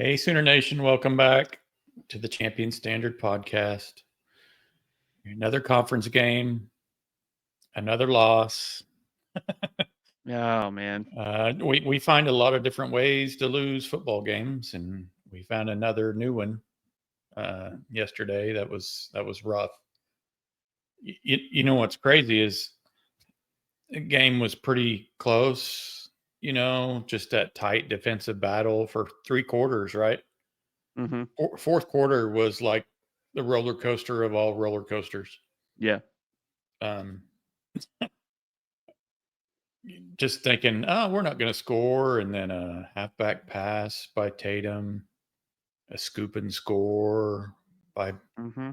Hey, Sooner Nation, welcome back to the Champion Standard podcast. Another conference game, another loss. Oh, man. We find a lot of different ways to lose football games, and we found another new one yesterday that was rough. You know what's crazy is the game was pretty close, just that tight defensive battle for 3 quarters, right? Mm-hmm. Fourth quarter was like the roller coaster of all roller coasters. Yeah. Um, just thinking, oh, we're not going to score, and then a halfback pass by Tatum, a scoop and score by Mm-hmm.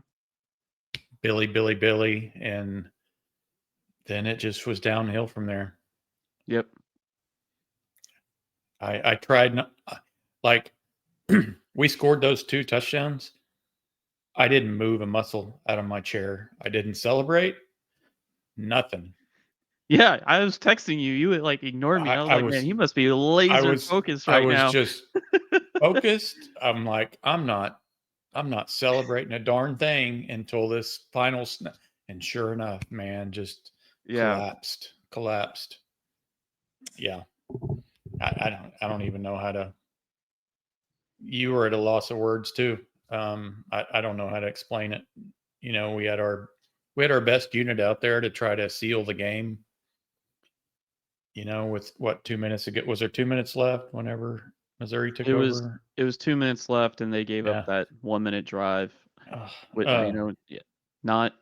Billy, and then it just was downhill from there. Yep. I tried, like, we scored those 2 touchdowns. I didn't move a muscle out of my chair. I didn't celebrate. Nothing. Yeah, I was texting you. You like ignored me. I was like, man, he must be laser focused right now. I was just focused. I'm like, I'm not celebrating a darn thing until this final snap. And sure enough, man, just collapsed. Yeah. I don't even know how to. You were at a loss of words too. I don't know how to explain it. We had our best unit out there to try to seal the game. With what, 2 minutes ago? Was there 2 minutes left whenever Missouri took over? It was 2 minutes left, and they gave up that 1 minute drive. Not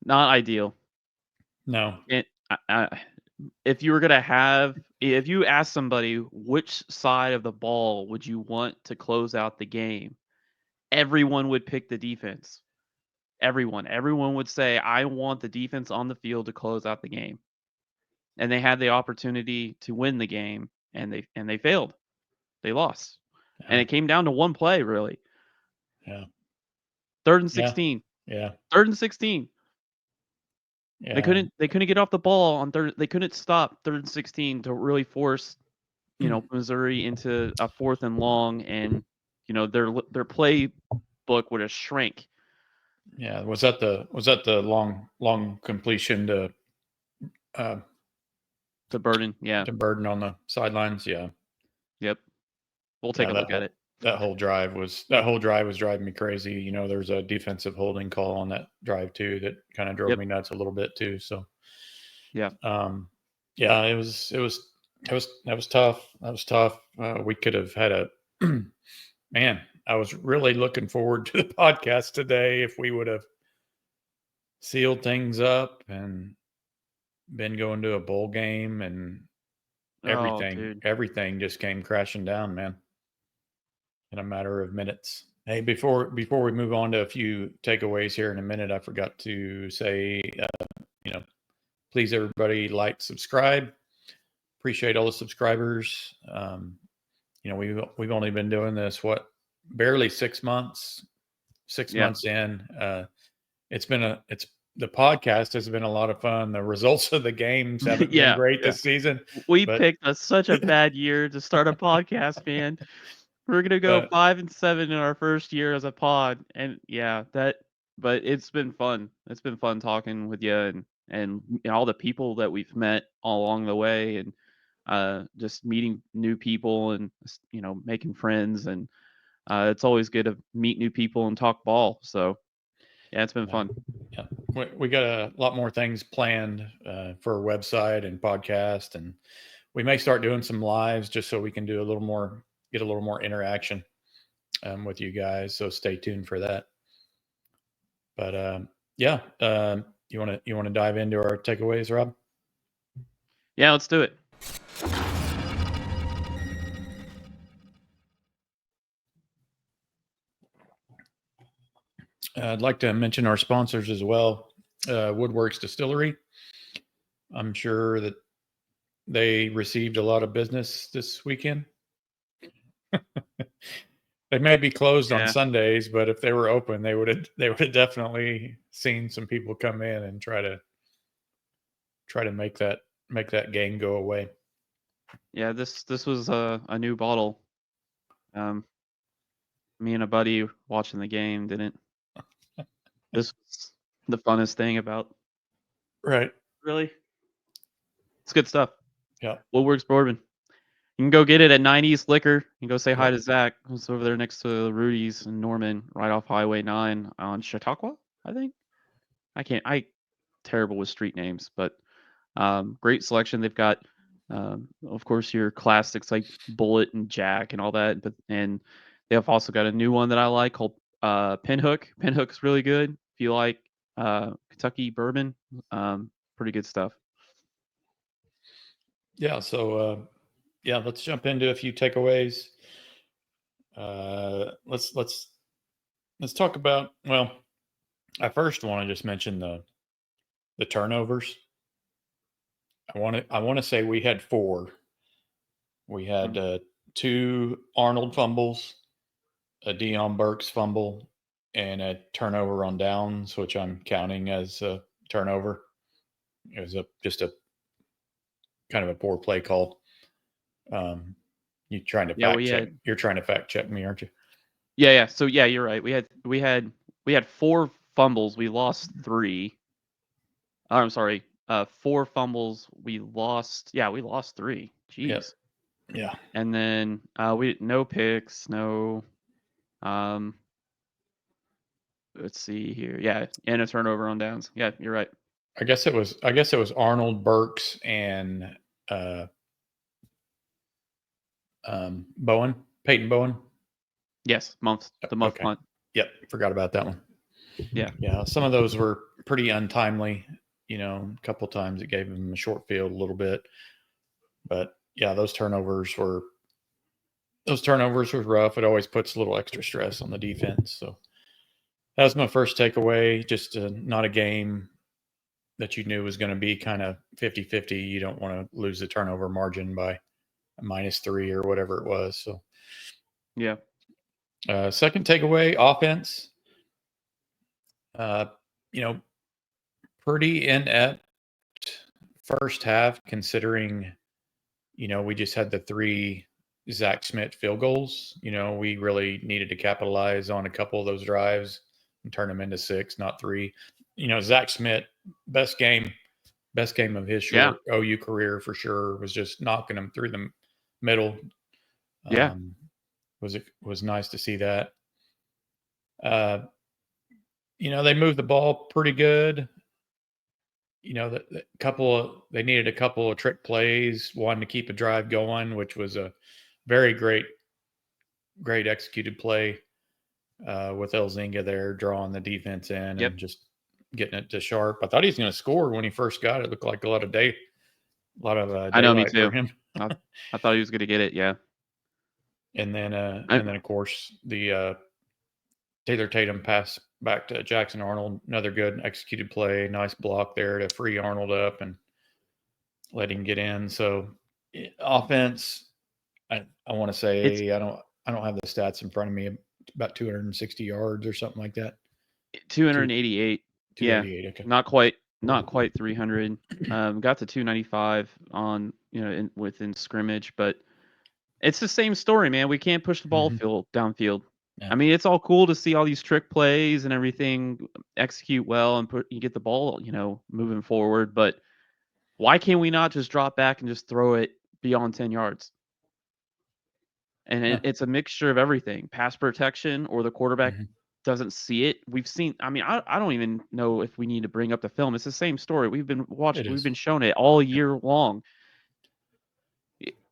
ideal. No. If you were gonna if you ask somebody which side of the ball would you want to close out the game, everyone would pick the defense. Everyone would say, I want the defense on the field to close out the game. And they had the opportunity to win the game, and they failed. They lost. Yeah. And it came down to one play, really. Yeah. 3rd and 16. Yeah. 3rd and 16. Yeah. They couldn't get off the ball on third. They couldn't stop 3rd and 16 to really force, Missouri into a 4th and long, and their play book would have shrank. Yeah, was that the long completion to Burden? Yeah, to Burden on the sidelines. Yeah. Yep. We'll take a look at it. That whole drive was driving me crazy. There's a defensive holding call on that drive too that kind of drove me nuts a little bit too. So yeah, yeah, it was tough. That was tough. We could have had a man. I was really looking forward to the podcast today if we would have sealed things up and been going to a bowl game, and everything just came crashing down, man, in a matter of minutes. Hey, before we move on to a few takeaways here in a minute, I forgot to say, please everybody like, subscribe. Appreciate all the subscribers. We've only been doing this barely 6 months. 6 months in. The podcast has been a lot of fun. The results of the games haven't been great this season. We picked such a bad year to start a podcast, man. We're gonna go 5-7 in our first year as a pod, and but it's been fun. It's been fun talking with you and all the people that we've met all along the way, and just meeting new people and making friends, and it's always good to meet new people and talk ball. So yeah, it's been fun. Yeah, we got a lot more things planned for our website and podcast, and we may start doing some lives just so we can do get a little more interaction with you guys. So stay tuned for that. But you want to dive into our takeaways, Rob? Yeah, let's do it. I'd like to mention our sponsors as well. Woodworks Distillery. I'm sure that they received a lot of business this weekend. They may be closed on Sundays, but if they were open, they would have definitely seen some people come in and try to make that gang go away. Yeah, this was a new bottle. me and a buddy watching the game didn't. This was the funnest thing about. Right. Really, it's good stuff. Yeah. Woodworks Bourbon. You can go get it at 90s Liquor. You can go say hi Yep. to Zach, who's over there next to Rudy's in Norman, right off Highway 9 on Chautauqua, I think. I terrible with street names, but great selection. They've got, of course, your classics like Bullet and Jack and all that, but and they have also got a new one that I like called Pinhook. Pinhook's really good if you like Kentucky bourbon. Pretty good stuff. Yeah. So yeah, let's jump into a few takeaways. Let's talk about. Well, I first want to just mention the turnovers. I want to say we had 4. We had 2 Arnold fumbles, a Dion Burks fumble, and a turnover on downs, which I'm counting as a turnover. It was just a kind of a poor play call. You trying to fact check? You're trying to fact check me, aren't you? Yeah. So yeah, you're right. We had 4 fumbles. We lost 3. I'm sorry. 4 fumbles. We lost 3. Jeez. Yep. Yeah. And then we no picks, no. Let's see here. Yeah, and a turnover on downs. Yeah, you're right. I guess it was Arnold, Burks, and Peyton Bowen. Yes, the month Okay. punt. Yep, forgot about that one. Yeah. Yeah, some of those were pretty untimely. A couple times it gave them a short field a little bit, but yeah, those turnovers were rough. It always puts a little extra stress on the defense. So that was my first takeaway. Just not a game that you knew was going to be kind of 50-50. You don't want to lose the turnover margin by -3 or whatever it was. So yeah. Second takeaway, offense. Pretty inept first half considering, we just had the 3 Zach Smith field goals. We really needed to capitalize on a couple of those drives and turn them into 6, not 3. Zach Smith, best game of his short OU career for sure, was just knocking them through the middle. Yeah. Was nice to see that. They moved the ball pretty good. They needed a couple of trick plays, one to keep a drive going, which was a very great executed play with Elzinga there drawing the defense in and just getting it to Sharp. I thought he was going to score when he first got it. It looked like a lot of daylight I know, me for too. him. I thought he was going to get it. Yeah. And then of course the Taylor Tatum pass back to Jackson Arnold, another good executed play, nice block there to free Arnold up and let him get in. So offense, I want to say I don't have the stats in front of me, about 260 yards or something like that. 288. 288. Yeah. Okay. Not quite 300. Got to 295 on within scrimmage, but it's the same story, man. We can't push the ball downfield. Yeah. I mean, it's all cool to see all these trick plays and everything execute well and you get the ball, moving forward. But why can't we not just drop back and just throw it beyond 10 yards? And it's a mixture of everything: pass protection, or the quarterback doesn't see it. We've seen. I mean, I don't even know if we need to bring up the film. It's the same story. We've been watching. We've been shown it all year long.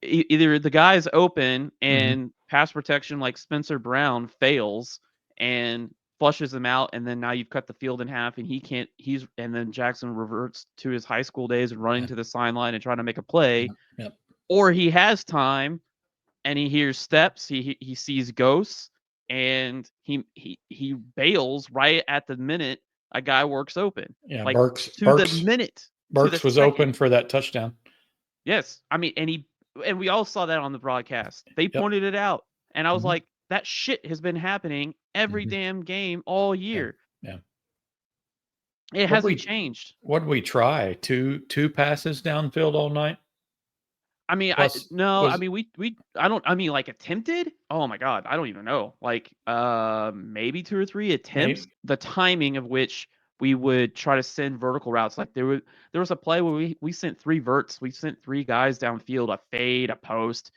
Either the guy's open and pass protection like Spencer Brown fails and flushes him out, and then now you've cut the field in half and he can't. And then Jackson reverts to his high school days and running to the sideline and trying to make a play. Yep. Or he has time and he hears steps. He sees ghosts and he bails right at the minute a guy works open. Yeah, like Burks the minute. Burks was open for that touchdown. Yes, I mean, and we all saw that on the broadcast. They pointed it out, and I was like, that shit has been happening every damn game all year. Yeah. It hasn't changed. What did we try? Two passes downfield all night? I mean, Plus, I mean, like attempted. Oh my God, I don't even know. Like, maybe 2 or 3 attempts. maybe The timing of which we would try to send vertical routes. Like there was a play where we sent 3 verts. We sent 3 guys downfield, a fade, a post,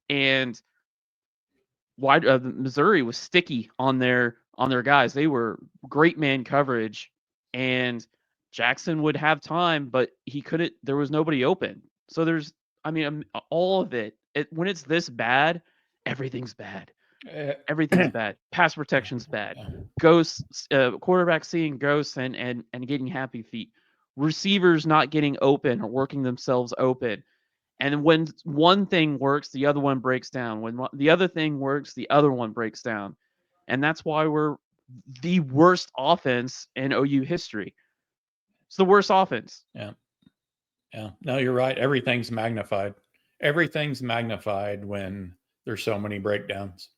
and Missouri was sticky on their guys. They were great man coverage, and Jackson would have time, but he couldn't. There was nobody open. So all of it. When it's this bad, everything's bad. Everything's bad. Pass protection's bad. Ghosts, quarterback seeing ghosts and getting happy feet. Receivers not getting open or working themselves open. And when one thing works, the other one breaks down. When the other thing works, the other one breaks down. And that's why we're the worst offense in OU history. It's the worst offense. Yeah. Yeah. No, you're right. Everything's magnified. Everything's magnified when there's so many breakdowns.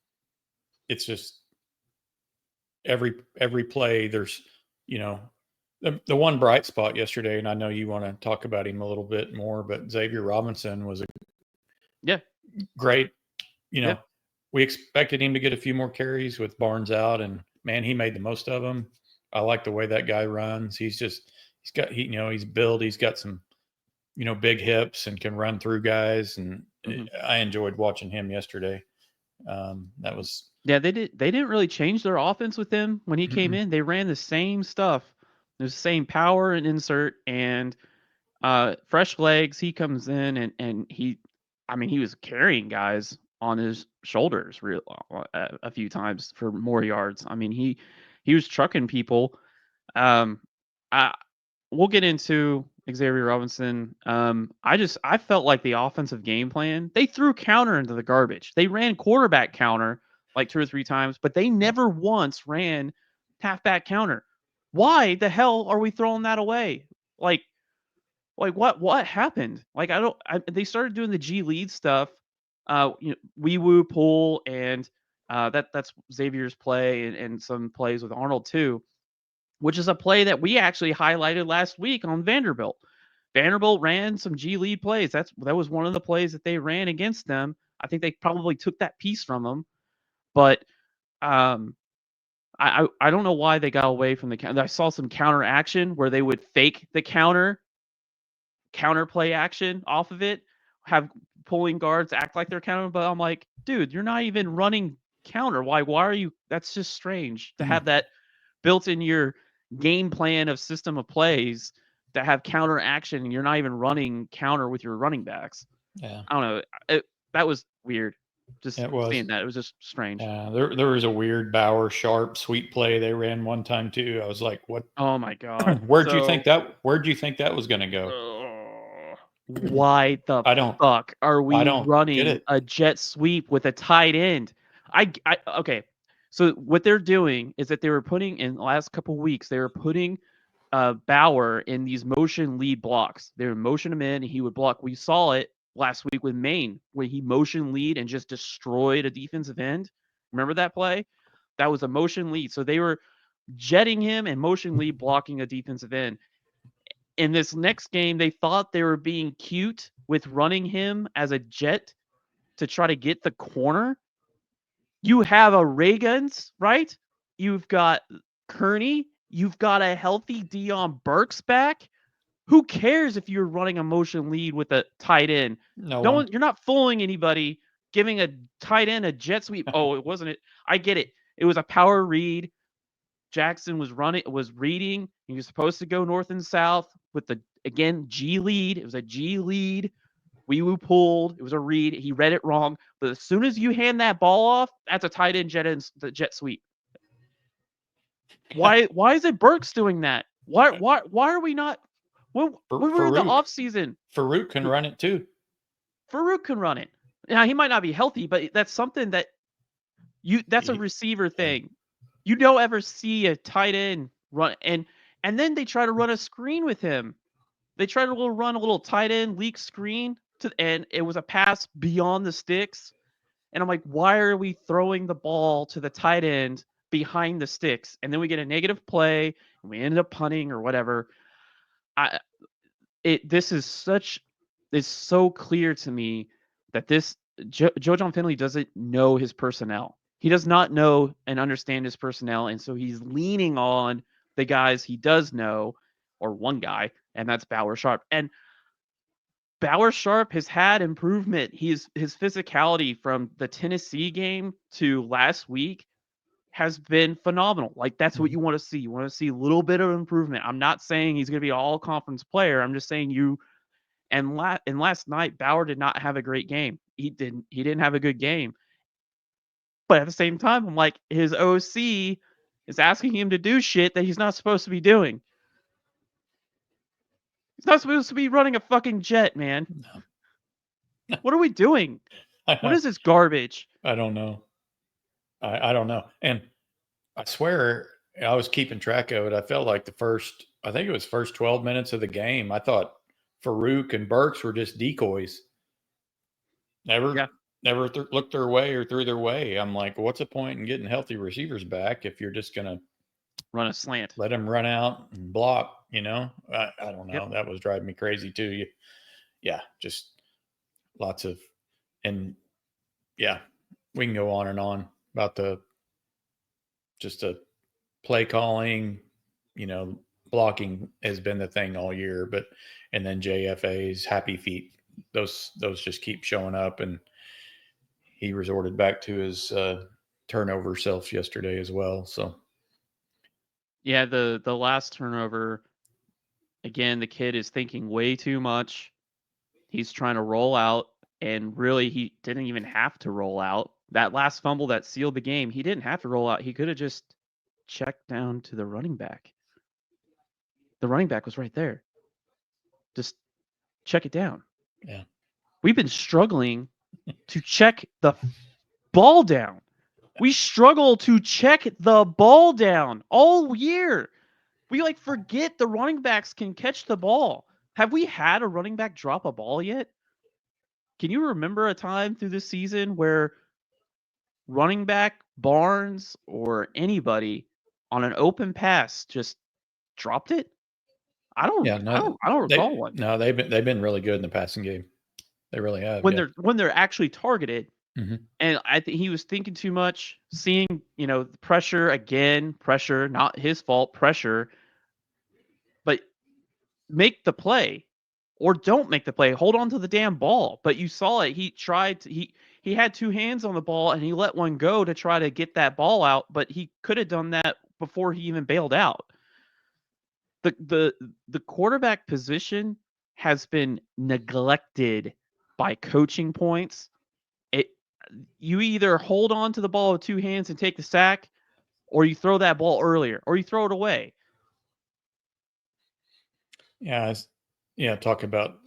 It's just every play there's, the one bright spot yesterday, and I know you want to talk about him a little bit more, but Xavier Robinson was a great, Yeah. we expected him to get a few more carries with Barnes out, and man, he made the most of them. I like the way that guy runs. He's built, he's got some, big hips and can run through guys. And I enjoyed watching him yesterday. That was, they didn't really change their offense with him when he came in. They ran the same stuff. There's the same power and insert and fresh legs. He comes in and he was carrying guys on his shoulders a few times for more yards. I mean, he was trucking people. We'll get into Xavier Robinson. I felt like the offensive game plan, they threw counter into the garbage. They ran quarterback counter like 2 or 3 times, but they never once ran halfback counter. Why the hell are we throwing that away? Like what happened? Like they started doing the G lead stuff. Wee woo pull and that's Xavier's play and some plays with Arnold too, which is a play that we actually highlighted last week on Vanderbilt. Vanderbilt ran some G lead plays. That was one of the plays that they ran against them. I think they probably took that piece from them, but I don't know why they got away from the counter. I saw some counter action where they would fake the counter play action off of it, have pulling guards act like they're counter, but I'm like, dude, you're not even running counter. Why are you? That's just strange to have that built in your game plan of system of plays to have counter action and you're not even running counter with your running backs. Yeah. I don't know. That was weird. Just seeing that. It was just strange. Yeah, there was a weird Bauer sharp sweep play they ran one time too. I was like, what? Oh my God. Where'd you think that was going to go? Why the fuck are we running a jet sweep with a tight end? Okay. So what they're doing is that they were putting in the last couple weeks, they were putting Bauer in these motion lead blocks. They would motion him in and he would block. We saw it last week with Maine when he motion lead and just destroyed a defensive end. Remember that play? That was a motion lead. So they were jetting him and motion lead blocking a defensive end. In this next game, they thought they were being cute with running him as a jet to try to get the corner. You have a Ray Guns, right? You've got Kearney. You've got a healthy Dion Burks back. Who cares if you're running a motion lead with a tight end? No, you're not fooling anybody giving a tight end a jet sweep. Oh, it wasn't it. I get it. It was a power read. Jackson was reading. He was supposed to go north and south with again, G lead. It was a G lead. Wee woo pulled. It was a read. He read it wrong. But as soon as you hand that ball off, that's a tight end jet sweep. Why is it Burks doing that? Why are we not? When we were in the off season, Farouk can run it too. Farouk can run it. Now he might not be healthy, but that's something that that's a receiver thing. You don't ever see a tight end run and then they try to run a screen with him. They try to run a little tight end leak screen and it was a pass beyond the sticks. And I'm like, why are we throwing the ball to the tight end behind the sticks? And then we get a negative play and we ended up punting or whatever. This is such it's so clear to me that this Joe John Finley doesn't know his personnel. He does not know and understand his personnel, and so he's leaning on the guys he does know, or one guy, and that's Bauer Sharp. And Bauer Sharp has had improvement. His physicality from the Tennessee game to last week has been phenomenal. Like, that's what you want to see. You want to see a little bit of improvement. I'm not saying he's going to be an all-conference player. I'm just saying and last night, Bauer did not have a great game. He didn't have a good game. But at the same time, I'm like, his OC is asking him to do shit that he's not supposed to be doing. He's not supposed to be running a fucking jet, man. No. What are we doing? What is this garbage? I don't know. I don't know. And I swear I was keeping track of it. I felt like I think it was first 12 minutes of the game, I thought Farouk and Burks were just decoys. Never looked their way or threw their way. I'm like, what's the point in getting healthy receivers back if you're just going to run a slant, let them run out and block, I don't know. Yep. That was driving me crazy too. Yeah, just lots of, and yeah, we can go on and on about just the play calling, blocking has been the thing all year, and then JFA's happy feet, those just keep showing up, and he resorted back to his turnover self yesterday as well. So yeah, the last turnover, again, the kid is thinking way too much. He's trying to roll out, and really he didn't even have to roll out. That last fumble that sealed the game, he didn't have to roll out. He could have just checked down to the running back. The running back was right there. Just check it down. Yeah. We've been struggling to check the ball down. We struggle to check the ball down all year. We forget the running backs can catch the ball. Have we had a running back drop a ball yet? Can you remember a time through this season where running back Barnes or anybody on an open pass just dropped it? I don't recall one. No, they've been really good in the passing game. They really have. When they're actually targeted. Mm-hmm. And I think he was thinking too much, seeing, pressure, not his fault, pressure. But make the play or don't make the play. Hold on to the damn ball. But you saw it. He had two hands on the ball and he let one go to try to get that ball out, but he could have done that before he even bailed out. The quarterback position has been neglected by coaching points. You either hold on to the ball with two hands and take the sack, or you throw that ball earlier, or you throw it away. Yeah, talk about,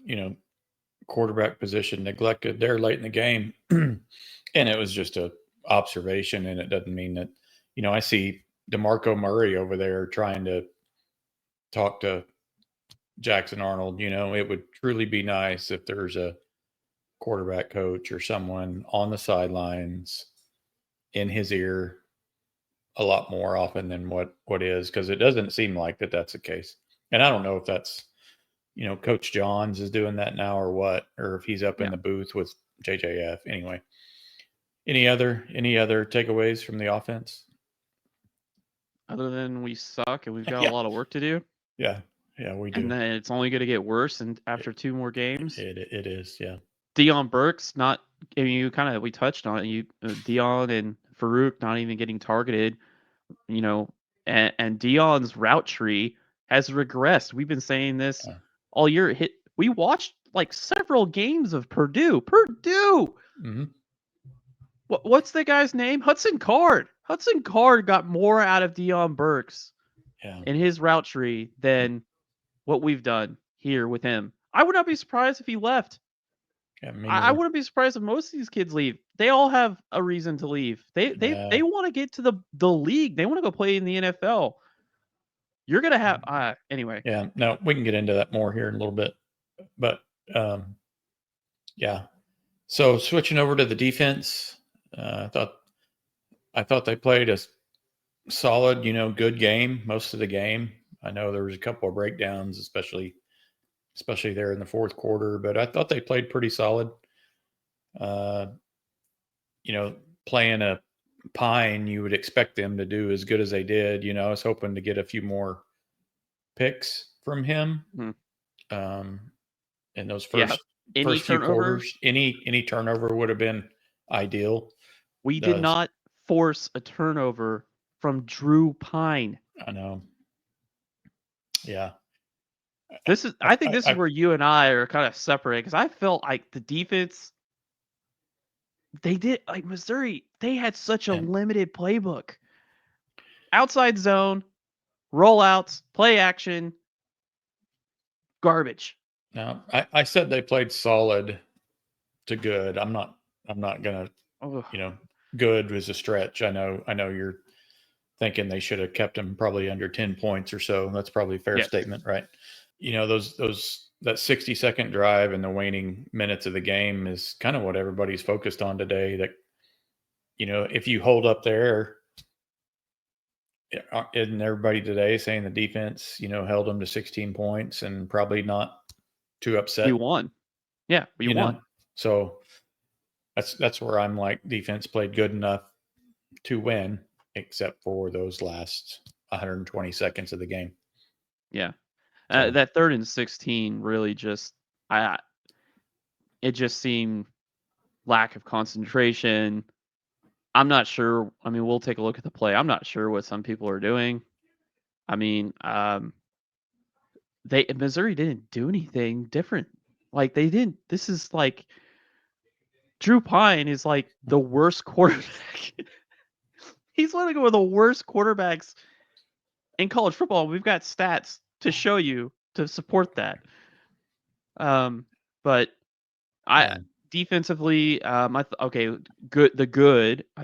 quarterback position neglected there late in the game. And it was just a observation, and it doesn't mean that, I see DeMarco Murray over there trying to talk to Jackson Arnold. It would truly be nice if there's a quarterback coach or someone on the sidelines in his ear a lot more often than what is, because it doesn't seem like that's the case. And I don't know if that's, Coach Johns is doing that now or what, or if he's up in the booth with JJF. Anyway, any other takeaways from the offense? Other than we suck and we've got a lot of work to do. Yeah, we do. And then it's only going to get worse after two more games. It is, yeah. Dion Burks we touched on it. Dion and Farouk not even getting targeted, and Dion's route tree has regressed. We've been saying this all year. We watched several games of Purdue. Mm-hmm. What's the guy's name? Hudson Card. Hudson Card got more out of Dion Burks in his route tree than what we've done here with him. I would not be surprised if he left. Yeah, I wouldn't be surprised if most of these kids leave. They all have a reason to leave. They want to get to the league. They want to go play in the NFL. You're gonna have anyway. Yeah, no, we can get into that more here in a little bit, but yeah. So switching over to the defense, I thought they played a solid, good game most of the game. I know there was a couple of breakdowns, especially especially there in the fourth quarter. But I thought they played pretty solid. Playing a Pine, you would expect them to do as good as they did. I was hoping to get a few more picks from him in those first few quarters. Any turnover would have been ideal. We did not force a turnover from Drew Pine. I know. Yeah. I think this is where you and I are kind of separate, because I felt like the defense, they did, like Missouri, they had such a limited playbook. Outside zone, rollouts, play action, garbage. Now, I said they played solid to good. I'm not gonna, good was a stretch. I know you're thinking they should have kept him probably under 10 points or so. That's probably a fair statement, right? That 60-second drive and the waning minutes of the game is kind of what everybody's focused on today. That, if you hold up there, isn't everybody today saying the defense, held them to 16 points and probably not too upset? We won. Yeah, we won. So that's where I'm like, defense played good enough to win, except for those last 120 seconds of the game. Yeah. That 3rd and 16 really just, it just seemed lack of concentration. I'm not sure. I mean, we'll take a look at the play. I'm not sure what some people are doing. I mean, Missouri didn't do anything different. Like, they didn't. This is like, Drew Pine is like the worst quarterback. He's literally one of the worst quarterbacks in college football. We've got stats to show you to support that. But defensively, good. I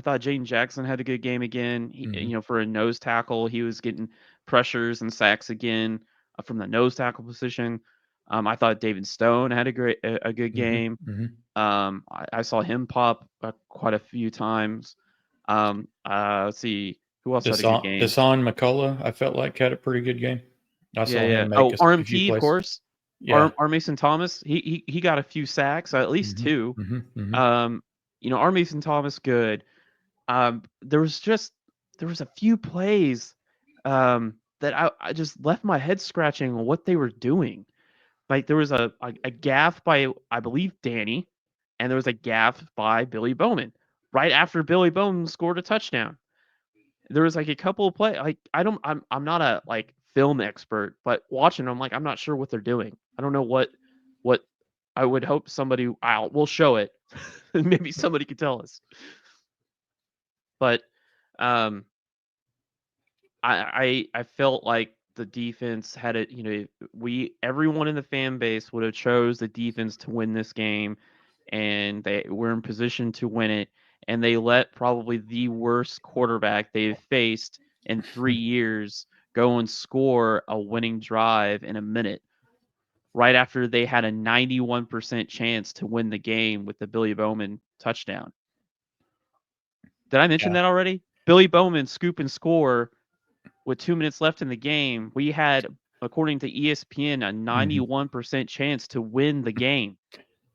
thought Jaden Jackson had a good game again. He, for a nose tackle, he was getting pressures and sacks again from the nose tackle position. I thought David Stone had a good game. I saw him pop quite a few times. Let's see who else had a good game. Deshaun McCullough, I felt like, had a pretty good game. I saw him make a few RMT, plays. Of course. Yeah. R. Mason Thomas, he got a few sacks, at least 2. R. Mason Thomas, good. There was a few plays that I just left my head scratching on what they were doing. Like, there was a gaff by, I believe, Danny, and there was a gaff by Billy Bowman right after Billy Bowman scored a touchdown. There was like a couple of plays. Like, I'm not a film expert, but watching them, I'm not sure what they're doing. I don't know what I would hope somebody will show it. Maybe somebody could tell us. But I felt like the defense had it. Everyone in the fan base would have chose the defense to win this game, and they were in position to win it. And they let probably the worst quarterback they've faced in 3 years go and score a winning drive in a minute, right after they had a 91% chance to win the game with the Billy Bowman touchdown. Did I mention that already? Billy Bowman scoop and score with 2 minutes left in the game. We had, according to ESPN, a 91% chance to win the game.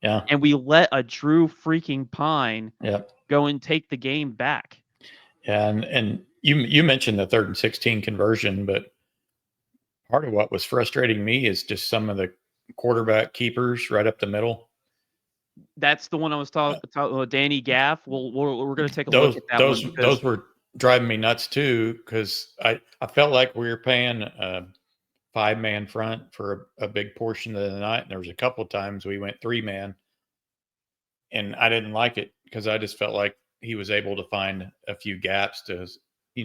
Yeah. And we let a Drew freaking Pine go and take the game back. Yeah, and you mentioned the 3rd and 16 conversion, but part of what was frustrating me is just some of the quarterback keepers right up the middle. That's the one I was talking about, Danny Gaff. We're going to take a look at that one. Those were driving me nuts too, because I felt like we were paying a 5-man front for a big portion of the night. And there was a couple of times we went 3-man, and I didn't like it because I just felt like he was able to find a few gaps to,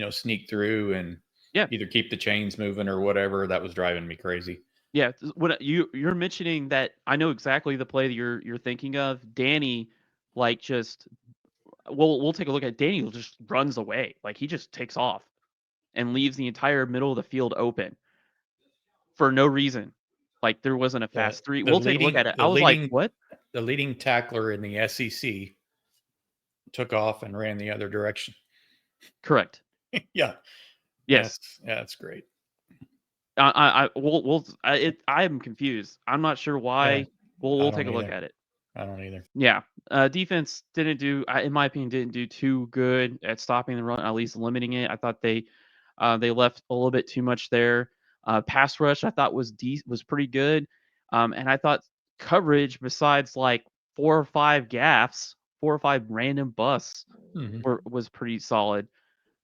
sneak through and either keep the chains moving or whatever. That was driving me crazy. Yeah, what you're mentioning, that I know exactly the play that you're thinking of. Danny, we'll take a look at Danny. Just runs away, he just takes off and leaves the entire middle of the field open for no reason. There wasn't a fast 3. We'll take a look at it. I was like, what? The leading tackler in the SEC took off and ran the other direction. Correct. Yeah. Yes. That's great. I'm confused. I'm not sure Yeah, why. We'll I take don't a look either. at it. I don't either. Yeah. Defense didn't do, in my opinion, didn't do too good at stopping the run, at least limiting it. I thought they left a little bit too much there. Pass rush I thought was pretty good, and I thought coverage, besides like 4 or 5 random busts, Mhm. was pretty solid.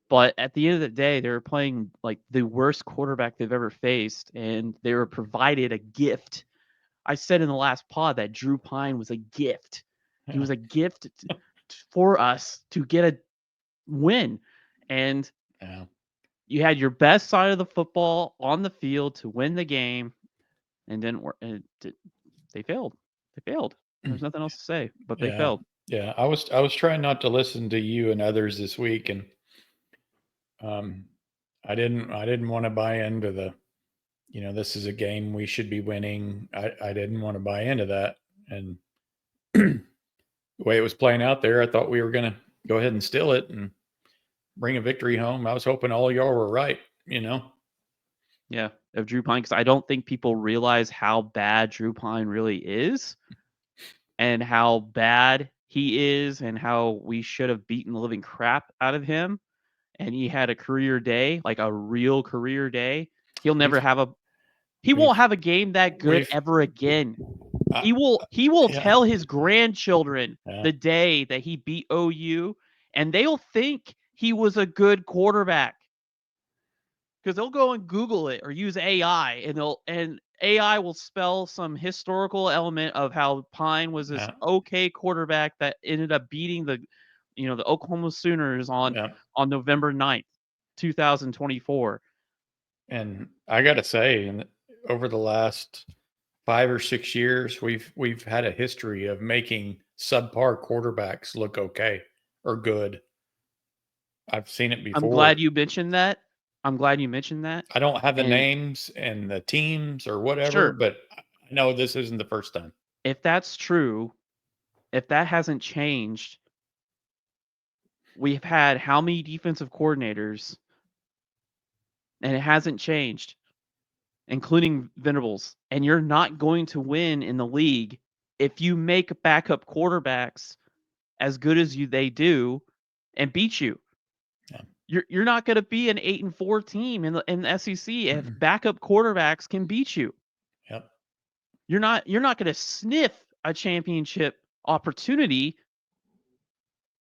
But at the end of the day, they were playing like the worst quarterback they've ever faced, and they were provided a gift. I said in the last pod that Drew Pine was a gift. He Yeah. was a gift for us to get a win. And Yeah. you had your best side of the football on the field to win the game, and didn't work. They failed. They failed. There's nothing else to say, but they Yeah. failed. Yeah. I was trying not to listen to you and others this week, and um, I didn't want to buy into the, this is a game we should be winning. I didn't want to buy into that, and the way it was playing out there, I thought we were going to go ahead and steal it and bring a victory home. I was hoping all y'all were right. Yeah, of Drew Pine, because I don't think people realize how bad Drew Pine really is, and how bad he is, and how we should have beaten the living crap out of him. And he had a career day, like a real career day. He'll never We've have a he we've won't have a game that good we've ever again. I, He will yeah, tell his grandchildren yeah, the day that he beat OU, and they'll think he was a good quarterback, because they'll go and Google it or use AI, and AI will spell some historical element of how Pine was this yeah, okay quarterback that ended up beating the Oklahoma Sooners yeah. on November 9th, 2024. And I got to say, over the last 5 or 6 years, we've had a history of making subpar quarterbacks look okay or good. I've seen it I'm before. glad you mentioned that. I'm glad you mentioned that. I don't have the And names and the teams or whatever, sure, but I know this isn't the first time. if that's true, if that hasn't changed, we've had how many defensive coordinators, and it hasn't changed, including Venables. And you're not going to win in the league if you make backup quarterbacks as good as they do and beat you. Yeah. You're not going to be an 8-4 team in the SEC if Mm-mm. backup quarterbacks can beat you. Yep. You're not going to sniff a championship opportunity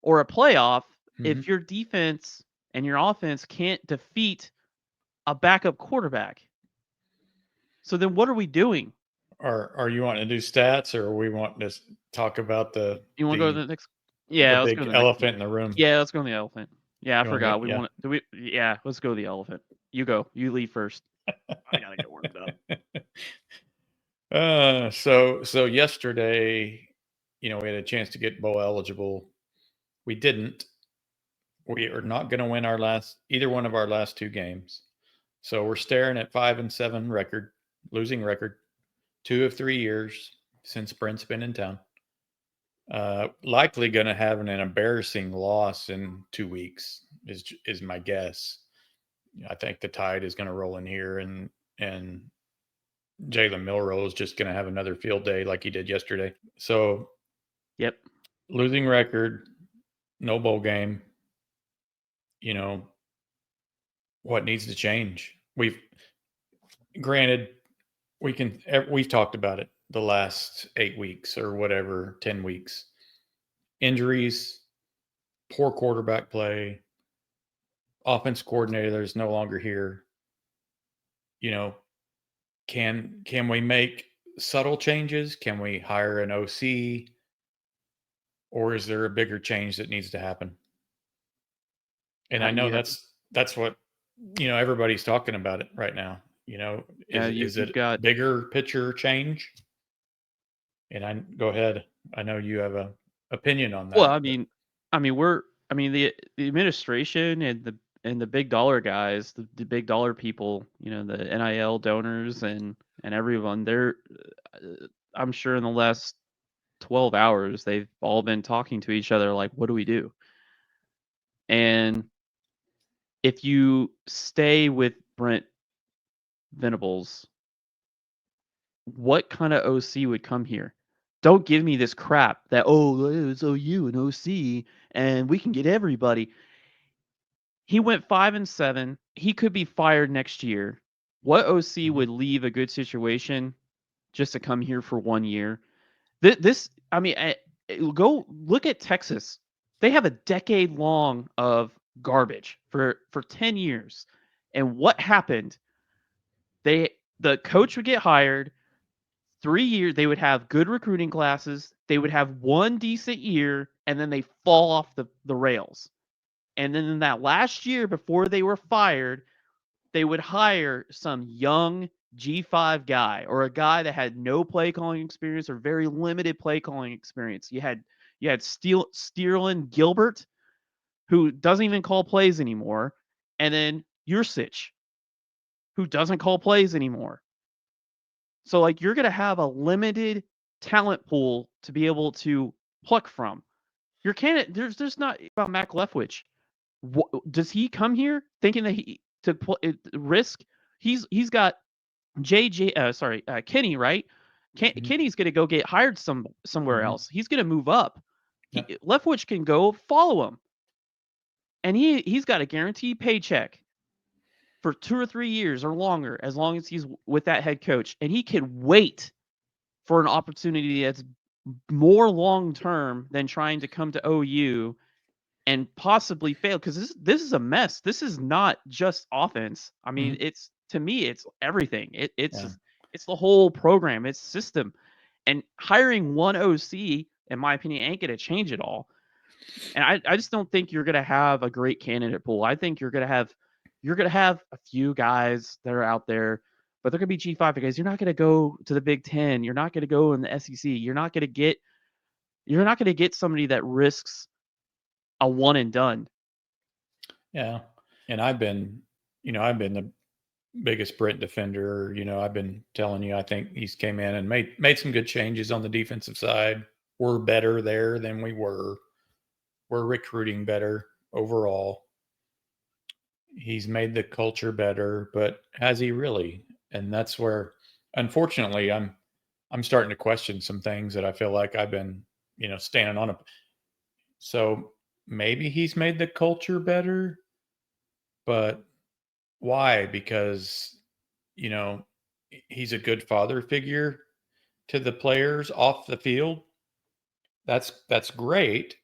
or a playoff Mm-hmm. if your defense and your offense can't defeat a backup quarterback. So then what are we doing? Are you wanting to do stats, or are we wanting to talk about the You want to go to the the next? the Yeah, let's go big to the next one. elephant in the room? Yeah, let's go to the elephant. Yeah, I You want to go? forgot. We Yeah. want to do we Yeah, let's go to the elephant. You go. You lead first. I gotta get warmed up. So yesterday, we had a chance to get bowl eligible. We didn't. We are not going to win either one of our last two games. So we're staring at 5-7 record, losing record, 2 of 3 years since Brent's been in town. Likely going to have an embarrassing loss in 2 weeks is my guess. I think the tide is going to roll in here, and Jalen Milroe is just going to have another field day like he did yesterday. So, Yep. losing record, no bowl game. You know what needs to change? Granted, we've talked about it the last 8 weeks or whatever, 10 weeks. Injuries, poor quarterback play, offense coordinator that is no longer here. You know, can we make subtle changes? Can we hire an OC? Or is there a bigger change that needs to happen? And I know Yeah. that's what everybody's talking about it right now. Yeah. Is You've it got. bigger picture change? And I go ahead. I know you have a opinion on Well, that. the administration and the big dollar guys, the big dollar people, the NIL donors and everyone, I'm sure in the last 12 hours they've all been talking to each other like, what do we do? And if you stay with Brent Venables what kind of OC would come here. Don't give me this crap that, it's OU and OC and we can get everybody. He went 5-7. He could be fired next year. What OC would leave a good situation just to come here for 1 year? Go look at Texas. They have a decade long of garbage for 10 years. And what happened? The coach would get hired. 3 years, they would have good recruiting classes. They would have one decent year, and then they fall off the rails. And then in that last year before they were fired, they would hire some young G5 guy or a guy that had no play calling experience or very limited play calling experience. You had Steerlin Gilbert, who doesn't even call plays anymore, and then Yursich, who doesn't call plays anymore. So like you're gonna have a limited talent pool to be able to pluck from. Your candidate, there's not about Mac Leftwich. Does he come here thinking that he to risk? He's got Kenny, right? Kenny's gonna go get hired somewhere else. He's gonna move up. Leftwich can go follow him, and he's got a guaranteed paycheck for 2 or 3 years or longer, as long as he's with that head coach, and he can wait for an opportunity that's more long term than trying to come to OU and possibly fail, because this is a mess. This is not just offense. I mean, it's to me, it's everything. It's the whole program, it's system, and hiring one OC, in my opinion, ain't gonna change it all. And I just don't think you're gonna have a great candidate pool. I think you're gonna have a few guys that are out there, but they're gonna be G5 guys. You're not gonna go to the Big Ten. You're not gonna go in the SEC. You're not gonna get somebody that risks a one and done. Yeah. And I've been the biggest Brent defender. I've been telling you, I think he's came in and made some good changes on the defensive side. We're better there than we were. We're recruiting better overall. He's made the culture better, but has he really? And that's where, unfortunately, I'm starting to question some things that I feel like I've been, standing on. So maybe he's made the culture better, but why? Because, he's a good father figure to the players off the field. That's great.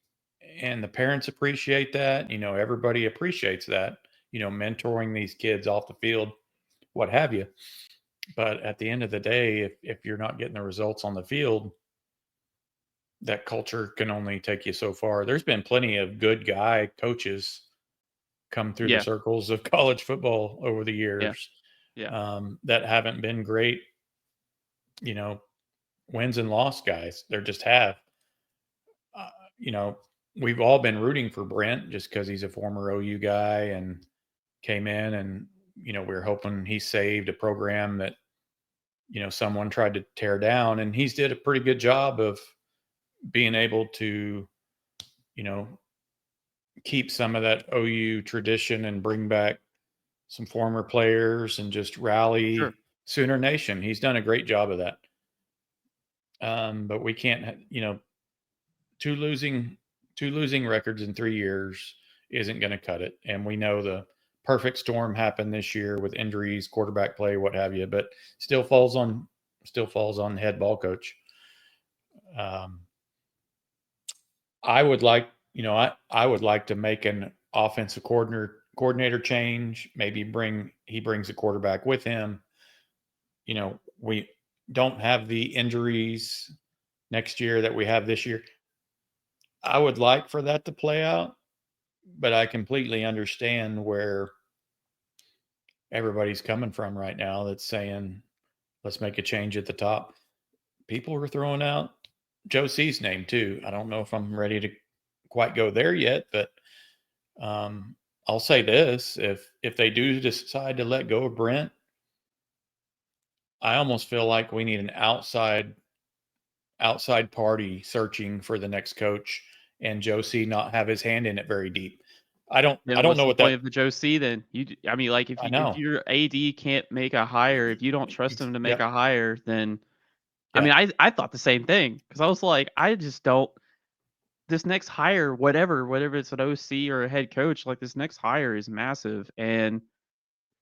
And the parents appreciate that. Everybody appreciates that, mentoring these kids off the field, what have you. But at the end of the day, if you're not getting the results on the field, that culture can only take you so far. There's been plenty of good guy coaches come through the circles of college football over the years that haven't been great, wins and loss guys. There just have. We've all been rooting for Brent just because he's a former OU guy and came in, and we're hoping he saved a program that someone tried to tear down, and he's did a pretty good job of being able to keep some of that OU tradition and bring back some former players and just rally Sooner Nation. He's done a great job of that. But we can't, two losing records in 3 years isn't going to cut it. And we know the perfect storm happened this year with injuries, quarterback play, what have you, but still falls on head ball coach. I would like, I would like to make an offensive coordinator change. Maybe he brings a quarterback with him. We don't have the injuries next year that we have this year. I would like for that to play out, but I completely understand where everybody's coming from right now that's saying, let's make a change at the top. People are throwing out Joe C's name too. I don't know if I'm ready to quite go there yet, but I'll say this: if they do decide to let go of Brent, I almost feel like we need an outside party searching for the next coach, and Joe C not have his hand in it very deep. I don't Then know what's the what point that. of the Joe C then? I mean, like I if know. your AD can't make a hire, if you don't trust him to make Yep. a hire, then I Yeah. mean, I thought the same thing because I was like, I just don't. This next hire, whatever it's an OC or a head coach, like this next hire is massive, and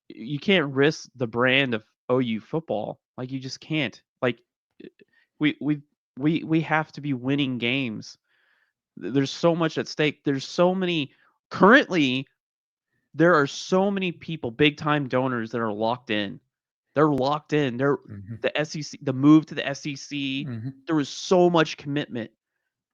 you can't risk the brand of OU football. Like you just can't. Like we we we have to be winning games. There's so much at stake. There's so many currently there are so many people, big time donors that are locked in. They're locked in. They're Mhm. the SEC, the move to the SEC. Mhm. There was so much commitment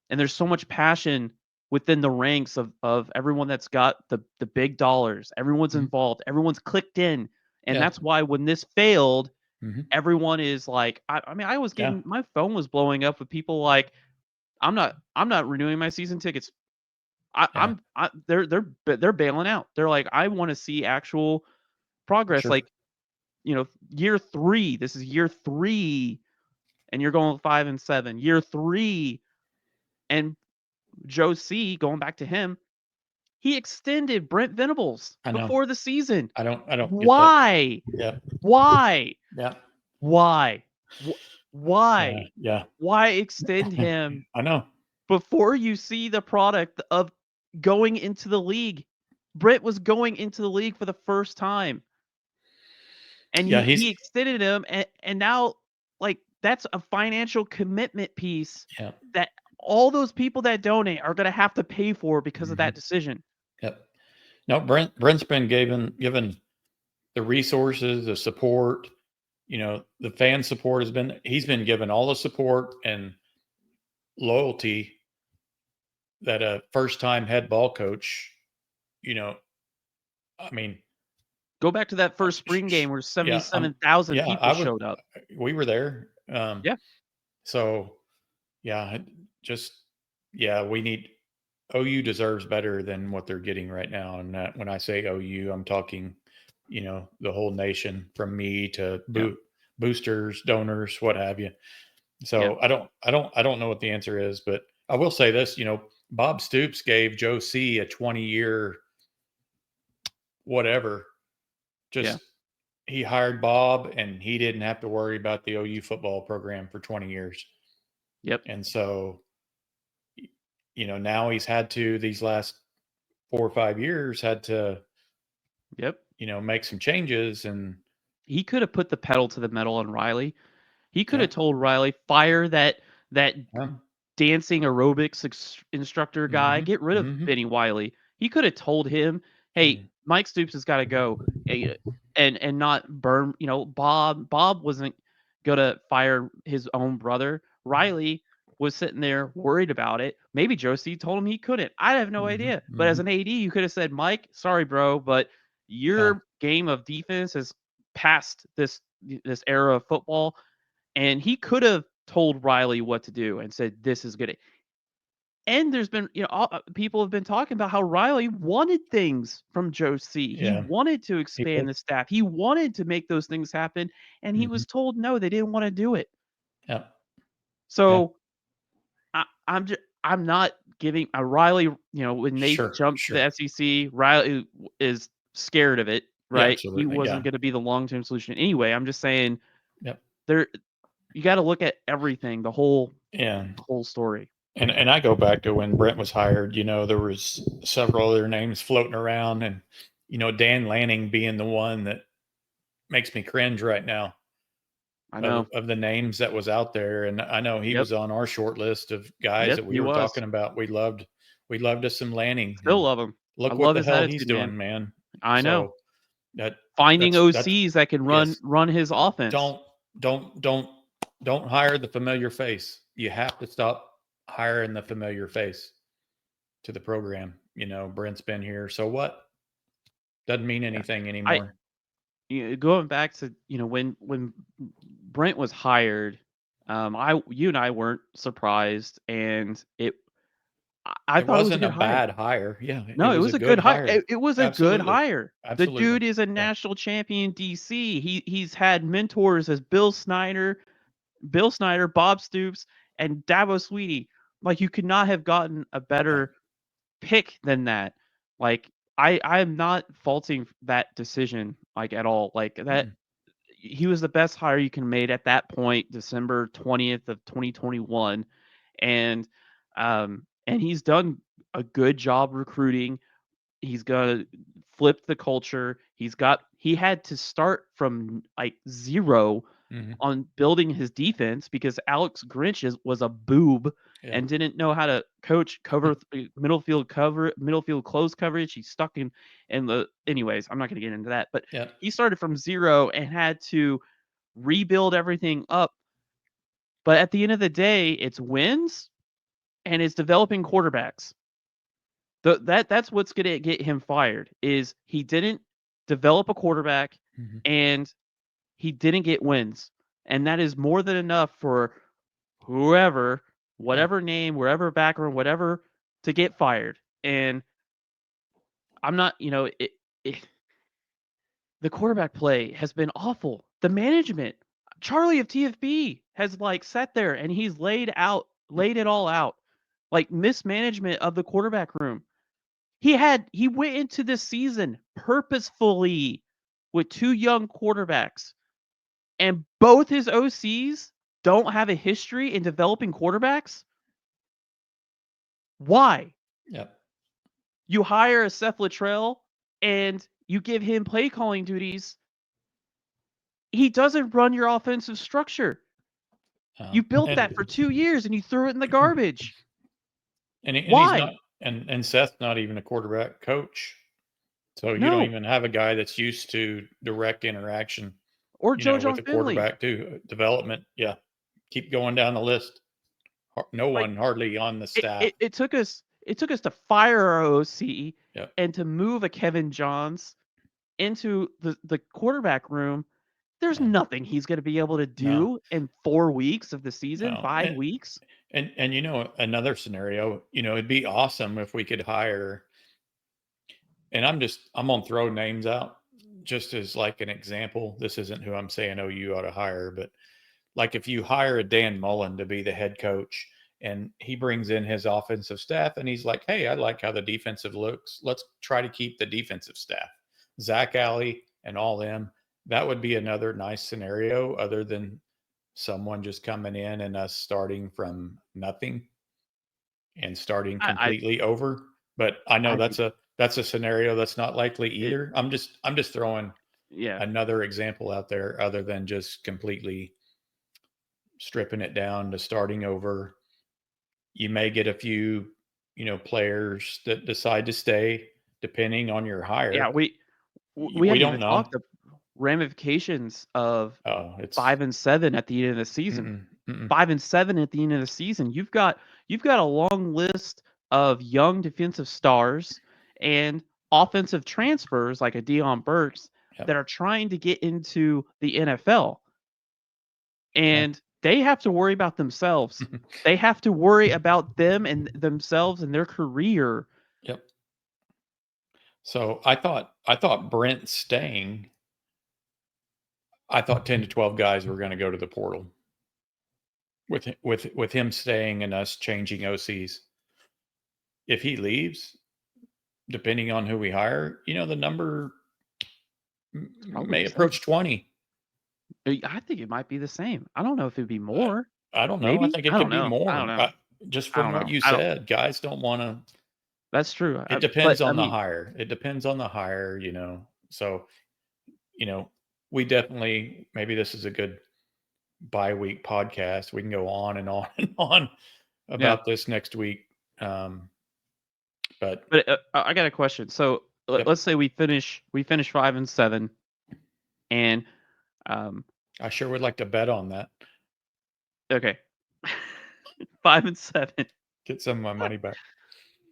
and there's so much passion within the ranks of everyone that's got the big dollars. Everyone's Mhm. involved. Everyone's clicked in. And Yeah. that's why when this failed, Mhm. everyone is like, I mean, I was Yeah. getting my phone was blowing up with people like, I'm not renewing my season tickets. Yeah. They're bailing out. They're like, I want to see actual progress. Sure. Like, year 3. This is year 3, and you're going 5-7. Year 3, and Joe C. Going back to him, he extended Brent Venables I know. before the season. I don't get that. Why? Yeah. Why? Yeah. Why? Yeah. Why? Yeah. Why extend him I know. before you see the product of going into the league? Brent was going into the league for the first time, and Yeah. he extended him, and now, like, that's a financial commitment piece Yeah. that all those people that donate are gonna have to pay for because of Mhm. that decision. Yep. No, Brent's been given the resources, the support, the fan support he's been given all the support and loyalty that a first time head ball coach, you know, I mean, Go back to that first spring game where yeah, 77,000 yeah, people showed up. we were there. Yeah, So yeah, just, yeah, OU deserves better than what they're getting right now. And when I say OU, I'm talking, the whole nation from me to yeah, boosters, donors, what have you. yeah. So I don't know what the answer is, but I will say this, Bob Stoops gave Joe C a 20-year whatever. Yeah. Just he hired Bob and he didn't have to worry about the OU football program for 20 years. Yep. And so, now he's had to these last 4 or 5 years had to, Yep. make some changes and He could have put the pedal to the metal on Riley. He could yeah. have told Riley, "Fire that Yeah. dancing aerobics instructor guy. Mhm. Get rid of Mhm. Benny Wiley." He could have told him, "Hey, Mm. Mike Stoops has got to go," and not burn. Bob wasn't gonna fire his own brother. Riley was sitting there worried about it. Maybe Josie told him he couldn't. I have no Mhm. idea. But as Mhm. an AD, you could have said, "Mike, sorry, bro, but Yeah. your game of defense has passed this era of football." And he could have told Riley what to do and said, "This is good." And there's been, people have been talking about how Riley wanted things from Joe C. He Yeah. wanted to He did. expand the staff. He wanted to make those things happen, and he Mhm. was told no, they didn't want to do it. Yeah. Yeah. So I'm not giving a Riley. When they Sure. jumped to Sure. the SEC, Riley is scared of it, Yeah, right? He absolutely. wasn't Yeah. going to be the long term solution anyway. I'm just saying Yep. there. You got to look at everything, Yeah. the whole story. And I go back to when Brent was hired, there was several other names floating around and Dan Lanning being the one that makes me cringe right now I know. of the names that was out there. And I know he Yep. was on our short list of guys Yep, that we he were was. talking about. We loved us some Lanning Still and love him. I look what love the his hell he's attitude, man. doing, man. I know. So that Finding that's OCs that can run yes. run his offense. Don't don't don't don't hire the familiar face. You have to stop hiring the familiar face to the program. Brent's been here, so what? Doesn't mean Yeah. anything I anymore. Going back to, when Brent was hired, I you and I weren't surprised, and I It thought it was a wasn't a good hire. bad hire. Yeah, it No, it was a was a good good hire. hire. It was a good Absolutely. hire. The Absolutely. dude is a Yeah. national champion DC. He's had mentors as Bill Snyder, Bob Stoops, and Dabo Sweetie. Like, you could not have gotten a Yeah. better pick than that. Like, I'm not faulting that decision like at all. Like that, he was the best hire you can made at that point, December 20th of 2021, and he's done a good job recruiting. He's gonna flip the culture. He had to start from like zero on building his defense because Alex Grinch was a boob Yeah. and didn't know how to coach middle field close coverage. He's stuck in the anyways. I'm not going to get into that, but Yeah. he started from zero and had to rebuild everything up. But at the end of the day, it's wins and it's developing quarterbacks. That's what's going to get him fired. Is he didn't develop a quarterback and he didn't get wins, and that is more than enough for whoever, whatever name, wherever background, whatever, to get fired. And I'm not, the quarterback play has been awful. The management, Charlie of TFB has like sat there and he's laid it all out, like mismanagement of the quarterback room. He went into this season purposefully with two young quarterbacks, and both his OCs don't have a history in developing quarterbacks. Why? Yep. You hire a Seth Luttrell and you give him play calling duties. He doesn't run your offensive structure. You built that for 2 years and you threw it in the garbage. And he's Why? not, and Seth's not even a quarterback coach, so you don't No. even have a guy that's used to direct interaction, Or Joe John with a Finley. quarterback too. Development, yeah. Keep going down the list. No Like, one hardly on the staff. It took us to fire our OC Yep. and to move a Kevin Johns into the quarterback room. There's nothing he's going to be able to do in 4 weeks of the season, 5 weeks. And another scenario, it'd be awesome if we could hire, and I'm going to throw names out just as like an example. This isn't who I'm saying, oh, you ought to hire, but like if you hire a Dan Mullen to be the head coach and he brings in his offensive staff and he's like, hey, I like how the defensive looks. Let's try to keep the defensive staff, Zach Alley and all them. That would be another nice scenario other than someone just coming in and us starting from nothing and starting completely over. But I know that's a scenario that's not likely either. I'm just throwing another example out there other than just completely stripping it down to starting over. You may get a few, players that decide to stay depending on your hire. Yeah, we haven't even talked the ramifications of 5-7 at the end of the season. 5-7 at the end of the season. You've got a long list of young defensive stars and offensive transfers like a Deion Burks that are trying to get into the NFL. And they have to worry about themselves. They have to worry about them and themselves and their career. Yep. So I thought Brent staying. I thought 10 to 12 guys were going to go to the portal. With him staying and us changing OCs. If he leaves, depending on who we hire, the number may approach 20. I think it might be the same. I don't know if it'd be more. I don't know. Maybe? I think it could be more. I don't know. Just from what you said, guys don't want to. That's true. It depends on the hire. It depends on the hire, So, we definitely, maybe this is a good bi-week podcast. We can go on and on and on about this next week. But I got a question. So let's say we finish 5-7, and I sure would like to bet on that. Okay, 5-7. Get some of my money back.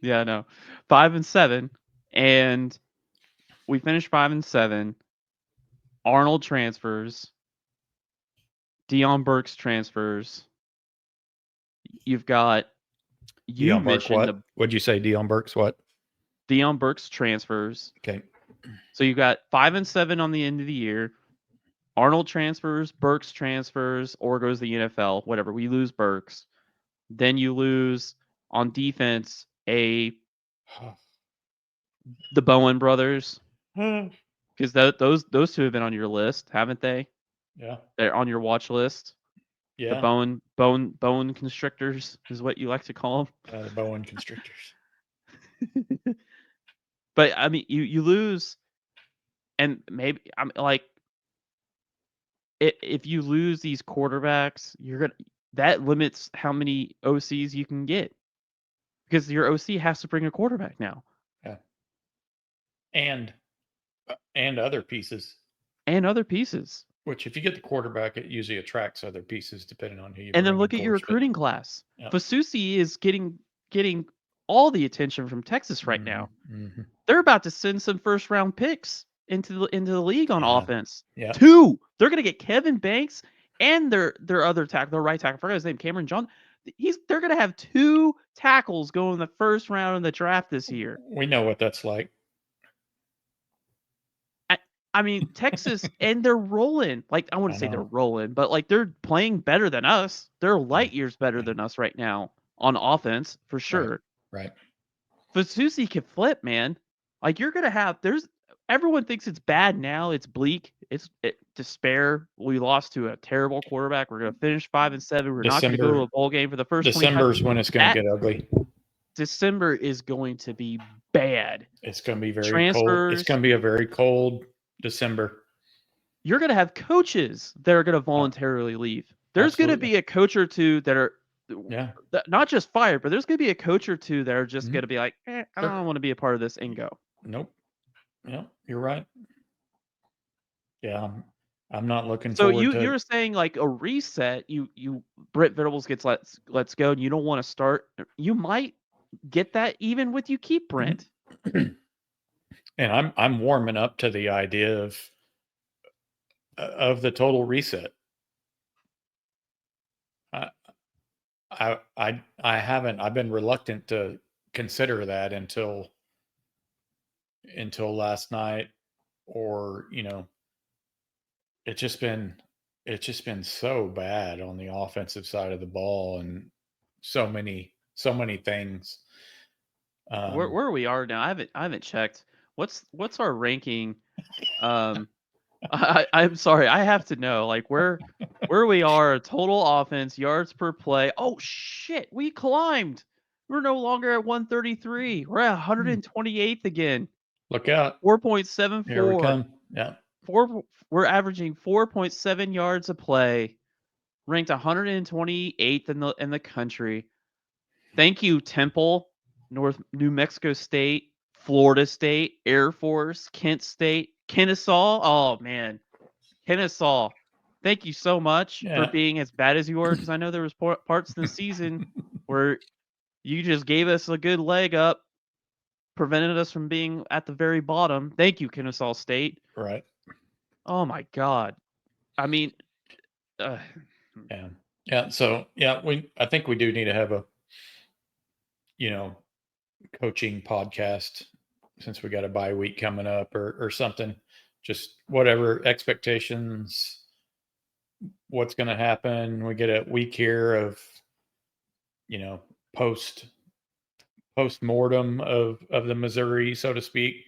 Yeah, I know. 5-7, and we finish 5-7. Arnold transfers. Deion Burks transfers. You've got Deion Burks what? What'd you say? Deion Burks what? Deion Burks transfers. Okay. So you've got 5-7 on the end of the year. Arnold transfers, Burks transfers, or goes to the NFL, whatever. We lose Burks. Then you lose on defense a The Bowen brothers, Yeah. because those two have been on your list, haven't they? They're on your watch list. The Bowen constrictors is what you like to call The Bowen constrictors. them. But I mean, you lose, and maybe I'm like, if you lose these quarterbacks, that limits how many OCs you can get, because your OC has to bring a quarterback now. Yeah. And other pieces. And other pieces. Which, if you get the quarterback, it usually attracts other pieces depending on who you bring. And then look at your recruiting class. Yep. Fasusi is getting all the attention from Texas right now. Mm-hmm. They're about to send some first round picks into the league on offense. Yeah. 2. They're gonna get Kevin Banks and their other tackle, their right tackle. I forgot his name, Cameron John. They're gonna have 2 tackles go in the first round of the draft this year. We know what that's like. I mean, Texas, and they're rolling. Like, I wouldn't say they're rolling, but like they're playing better than us. They're light years better than us right now on offense, for sure. Right. Fasusi can flip, man. Like, you're gonna have everyone thinks it's bad now. It's bleak. It's despair. We lost to a terrible quarterback. We're gonna finish 5-7. We're not gonna go to a bowl game for the first. December's when it's gonna get ugly. December is going to be bad. It's gonna be very cold. It's gonna be a very cold December. You're gonna have coaches that are gonna voluntarily leave. There's gonna be a coach or two that are not just fired, but there's gonna be a coach or two that are just gonna be like, I don't want to be a part of this, and go. Nope. Yeah, you're right. Yeah, I'm not looking forward to. So you're saying like a reset. Brent Venables gets let's go, and you don't want to start. You might get that even with you keep Brent. And I'm warming up to the idea of the total reset. I haven't. I've been reluctant to consider that until last night, or it's just been so bad on the offensive side of the ball, and so many things. Where we are now, I haven't checked. What's our ranking? I'm sorry, I have to know, like, where we are, total offense, yards per play. Oh shit, we climbed. We're no longer at 133. We're at 128th again. Look out. 4.74. Here we come. Yeah. We're averaging 4.7 yards a play, ranked 128th in the country. Thank you, Temple, New Mexico State, Florida State, Air Force, Kent State, Kennesaw. Oh man, Kennesaw. Thank you so much for being as bad as you were, because I know there was parts of the season where you just gave us a good leg up, prevented us from being at the very bottom. Thank you, Kennesaw State. Right. Oh my God. I mean, yeah. So I think we do need to have a coaching podcast, since we got a bye week coming up, or something. Just whatever expectations, what's going to happen. We get a week here of post-mortem of the Missouri, so to speak.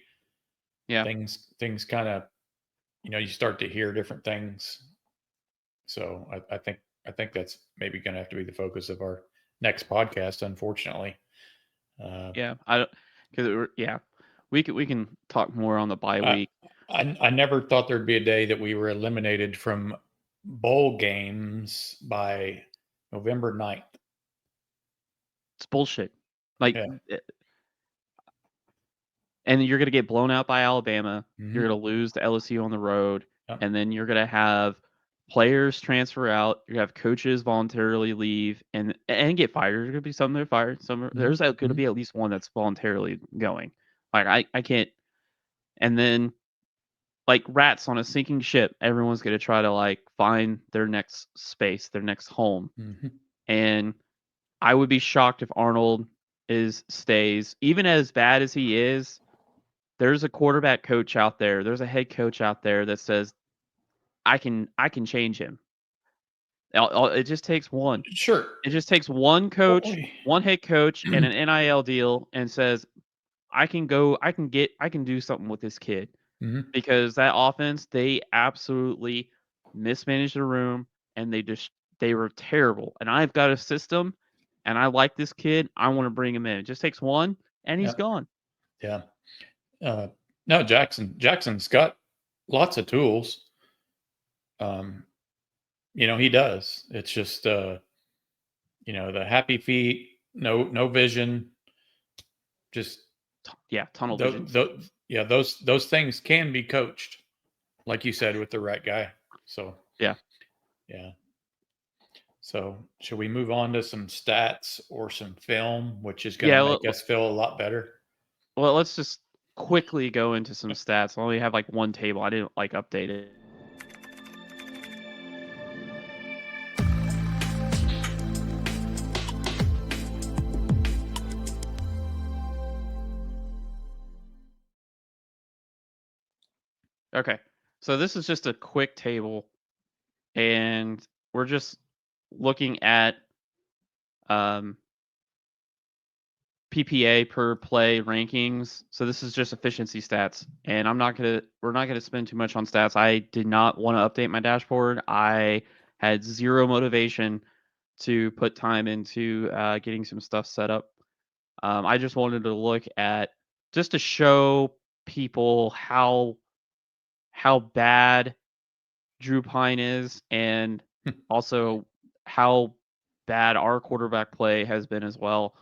Yeah. Things kind of, you start to hear different things. So I think that's maybe going to have to be the focus of our next podcast, unfortunately. We can talk more on the bye week. I never thought there'd be a day that we were eliminated from bowl games by November 9th. It's bullshit. Like, and you're going to get blown out by Alabama. Mm-hmm. You're going to lose to LSU on the road. Yep. And then you're going to have players transfer out. You're going to have coaches voluntarily leave and get fired. There's going to be some that are fired. There's going to be at least one that's voluntarily going. Like, I can't. And then, like rats on a sinking ship, everyone's going to try to like find their next space, their next home. Mm-hmm. And I would be shocked if Arnold stays. Even as bad as he is, there's a quarterback coach out there. There's a head coach out there that says, I can change him. It just takes one. Sure. It just takes one coach, one head coach, and an NIL deal, and says, I can do something with this kid. Hmm. Because that offense, they absolutely mismanaged the room, and they were terrible. And I've got a system, and I like this kid. I want to bring him in. It just takes one, and he's Yeah. gone. Yeah. No, Jackson's got lots of tools. He does. It's just the happy feet, no vision, just Yeah, tunnel vision. those things can be coached, like you said, with the right guy. So Yeah. yeah. So should we move on to some stats or some film, which is going to Yeah. make us feel a lot better? Well, let's just quickly go into some stats. I only have like one table. I didn't update it. Okay. So this is just a quick table, and we're just looking at um, PPA per play rankings. So this is just efficiency stats, and we're not gonna spend too much on stats. I did not want to update my dashboard. I had zero motivation to put time into getting some stuff set up. I just wanted to look at just to show people how bad Drew Pine is, and also how bad our quarterback play has been as well.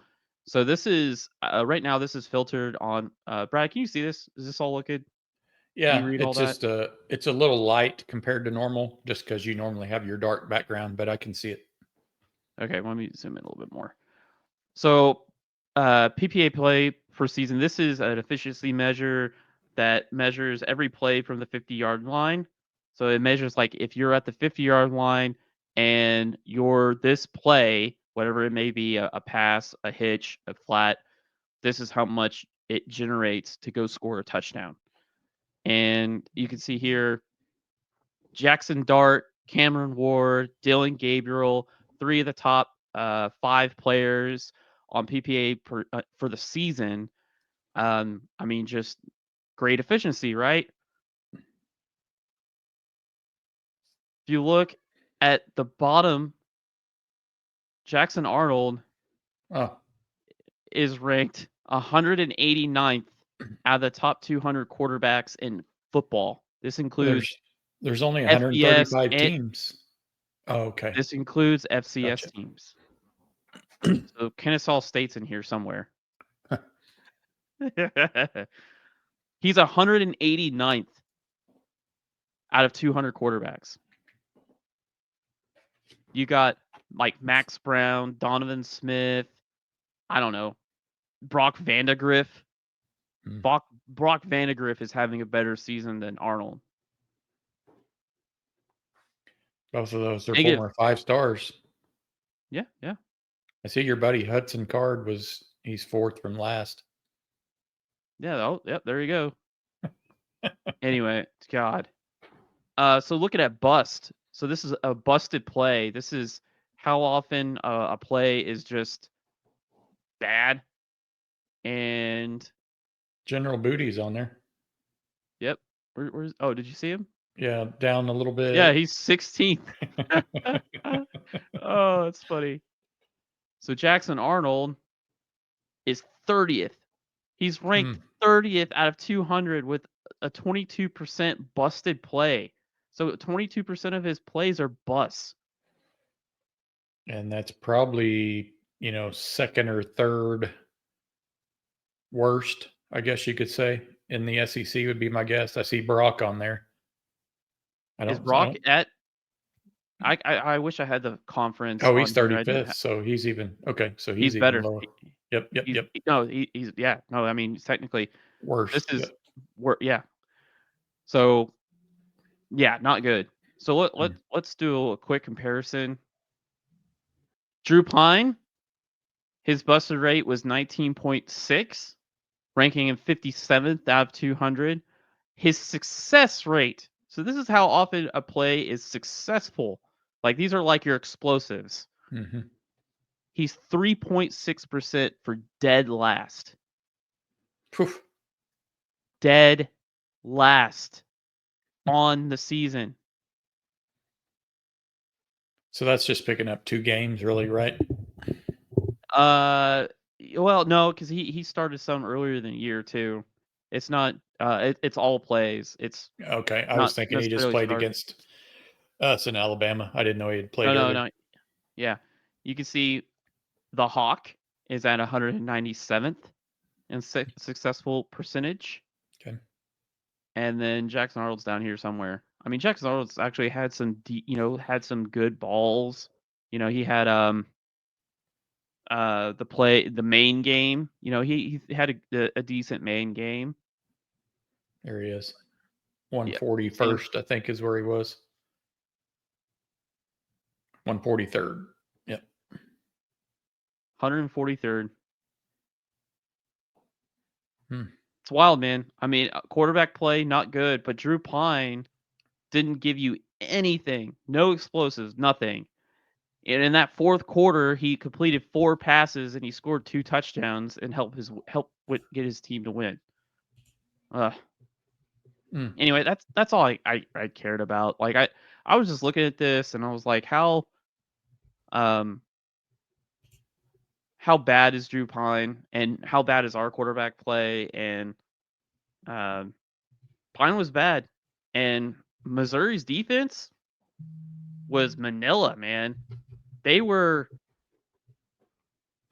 So this is right now. This is filtered on. Brad, can you see this? Does this all look good? Can you Yeah, read all it's that? just it's a little light compared to normal, just because you normally have your dark background, but I can see it. Okay, let me zoom in a little bit more. So PPA play per season. This is an efficiency measure that measures every play from the 50-yard line. So it measures like if you're at the 50-yard line and this play, whatever it may be, a pass, a hitch, a flat, this is how much it generates to go score a touchdown. And you can see here Jackson Dart, Cameron Ward, Dylan Gabriel, three of the top 5 players on PPA for the season. I mean, just great efficiency, right? If you look at the bottom, Jackson Arnold Oh, is ranked 189th out of the top 200 quarterbacks in football. This includes there's only FBS 135 and teams. Oh, okay, this includes FCS gotcha. teams. So Kennesaw State's in here somewhere. He's 189th out of 200 quarterbacks. You got like Max Brown, Donovan Smith, I don't know, Brock Vandagriff. Hmm. Brock Vandagriff is having a better season than Arnold. Both of those are Negative. former 5 stars. Yeah, yeah. I see your buddy Hudson Card he's 4th from last. Yeah, oh, yep, there you go. Anyway, God. So looking at bust. So this is a busted play. This is how often a play is just bad. And General Booty's on there. yep. Where's did you see him? Yeah, down a little bit. Yeah, he's 16th. Oh, that's funny. So Jackson Arnold is 30th. He's ranked 30th out of 200 with a 22% busted play. So 22% of his plays are busts. And that's probably, second or third worst, I guess you could say, in the SEC would be my guess. I see Brock on there. Is Brock at? I wish I had the conference Oh, he's on here. I didn't. 35th, so he's even okay. So He's he's even better. lower. Yep. He's yeah. No, I mean technically, this Worst. is yeah. So yeah, not good. So let's do a quick comparison. Drew Pine, his busted rate was 19.6, ranking him 57th out of 200. His success rate. So this is how often a play is successful. Like these are like your explosives. Mm-hmm. He's 3.6% for dead last. Poof. Dead last on the season. So that's just picking up 2 games, really, right? Well, no, because he started some earlier than a year too. It's not. It's all plays. It's Okay, I was not thinking he just necessarily played started. against us in Alabama. I didn't know he had No, played no, earlier. no. Yeah, you can see the Hawk is at 197th in successful percentage, Okay. and then Jackson Arnold's down here somewhere. I mean, Jackson Arnold's actually had some, had some good balls. He had the main game. He had a decent main game. There he is. Yeah, 141st, I think, is where he was. 143rd. Yep. 143rd. Hmm. It's wild, man. I mean, quarterback play not good, but Drew Pine didn't give you anything. No explosives, nothing. And in that fourth quarter, he completed 4 passes and he scored 2 touchdowns and helped get his team to win. Anyway, that's all I cared about. Like I was just looking at this and I was like, how bad is Drew Pine and how bad is our quarterback play? And Pine was bad, and Missouri's defense was Manila, man. They were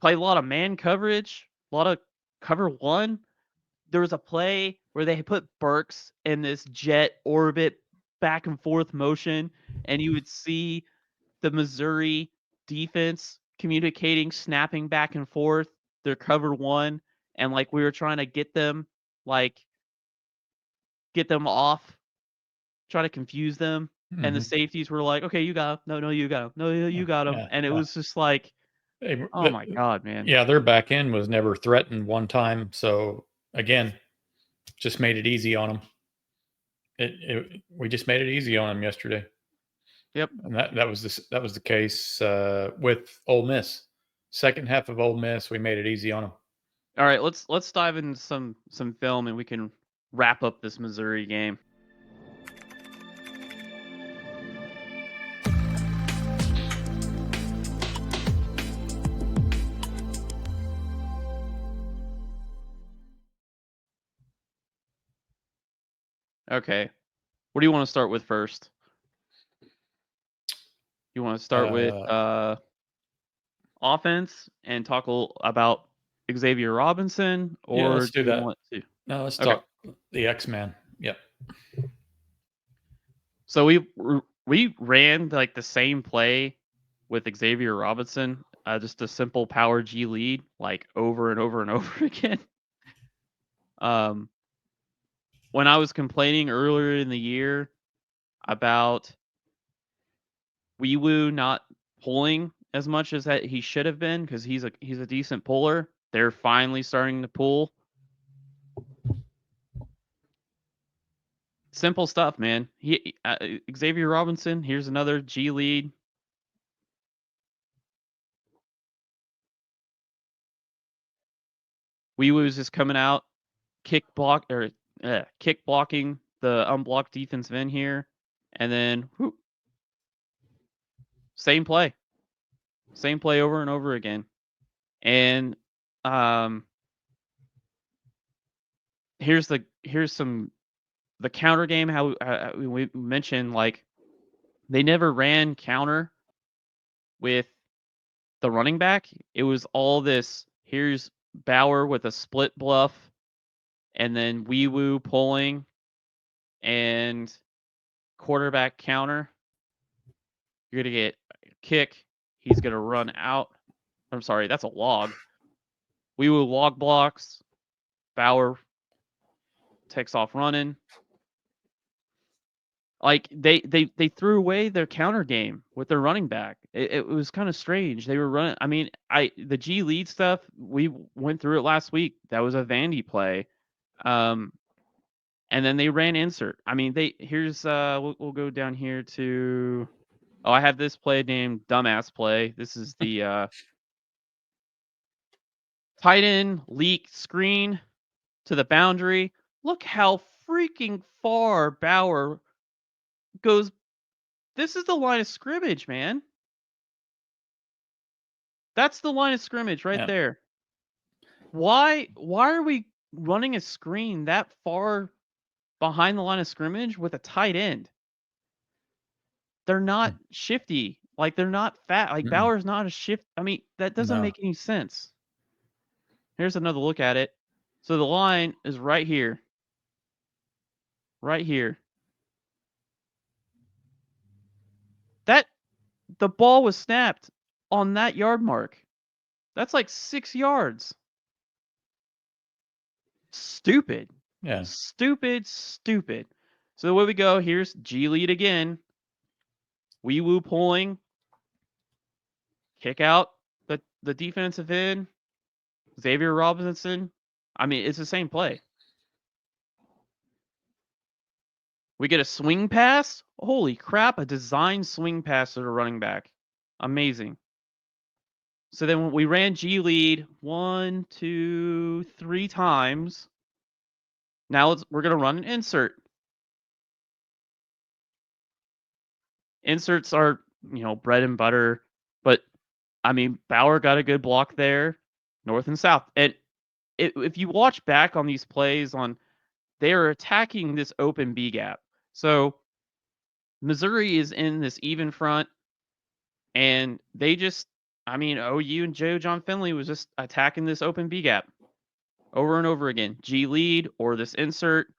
played a lot of man coverage, a lot of cover one. There was a play where they put Burks in this jet orbit back and forth motion, and you would see the Missouri defense communicating, snapping back and forth. Their cover one, and like we were trying to get them off, try to confuse them. And the safeties were like, "Okay, you got him. No, you got him. No, you got him." Yeah, And it yeah. was just like, oh my God, man. Yeah, their back end was never threatened one time. So again, just made it easy on them. We just made it easy on them yesterday. Yep. And that was the case with Ole Miss. Second half of Ole Miss, we made it easy on them. All right, let's dive into some film and we can wrap up this Missouri game. Okay. What do you want to start with first? You want to start with offense and talk about Xavier Robinson, Yeah, or let's do do you that. want to? No, let's Okay. talk the X-Man. Yep. So we ran like the same play with Xavier Robinson, just a simple power G lead, like over and over and over again. When I was complaining earlier in the year about Woo not pulling as much as that he should have been, because he's a decent puller, they're finally starting to pull. Simple stuff, man. Xavier Robinson, here's another G lead. Woo's just coming out, kick blocking the unblocked defensive end here, and then same play over and over again. And here's the counter game. How we mentioned, like, they never ran counter with the running back. It was all this. Here's Bauer with a split bluff, and then Woo pulling, and quarterback counter. You're gonna get a kick. He's gonna run out. I'm sorry, that's a log. Woo log blocks. Bauer takes off running. Like they threw away their counter game with their running back. It was kind of strange. They were running. I mean, the G lead stuff, we went through it last week. That was a Vandy play, and then they ran insert. I mean, here's we'll go down here to. Oh, I have this play named dumbass play. This is the tight end leak screen. to the boundary. Look how freaking far Bauer goes. This is the line of scrimmage, man. That's the line of scrimmage right there. Why are we running a screen that far behind the line of scrimmage with a tight end? They're not shifty. Like, they're not fat. Like, Bauer's not a shift. I mean, that doesn't make any sense. Here's another look at it. So the line is right here. Right here. The ball was snapped on that yard mark. That's like 6 yards. Stupid. Yeah. Stupid. So the way we go, here's G lead again. Wee woo pulling. Kick out the defensive end. Xavier Robinson. I mean, it's the same play. We get a swing pass. Holy crap, a design swing pass to the running back. Amazing. So then we ran G lead 1, 2, 3 times. Now we're going to run an insert. Inserts are, bread and butter. But, I mean, Bauer got a good block there, north and south. And if you watch back on these plays, they are attacking this open B gap. So Missouri is in this even front, and they just, OU and John Finley was just attacking this open B gap over and over again. G lead or this insert,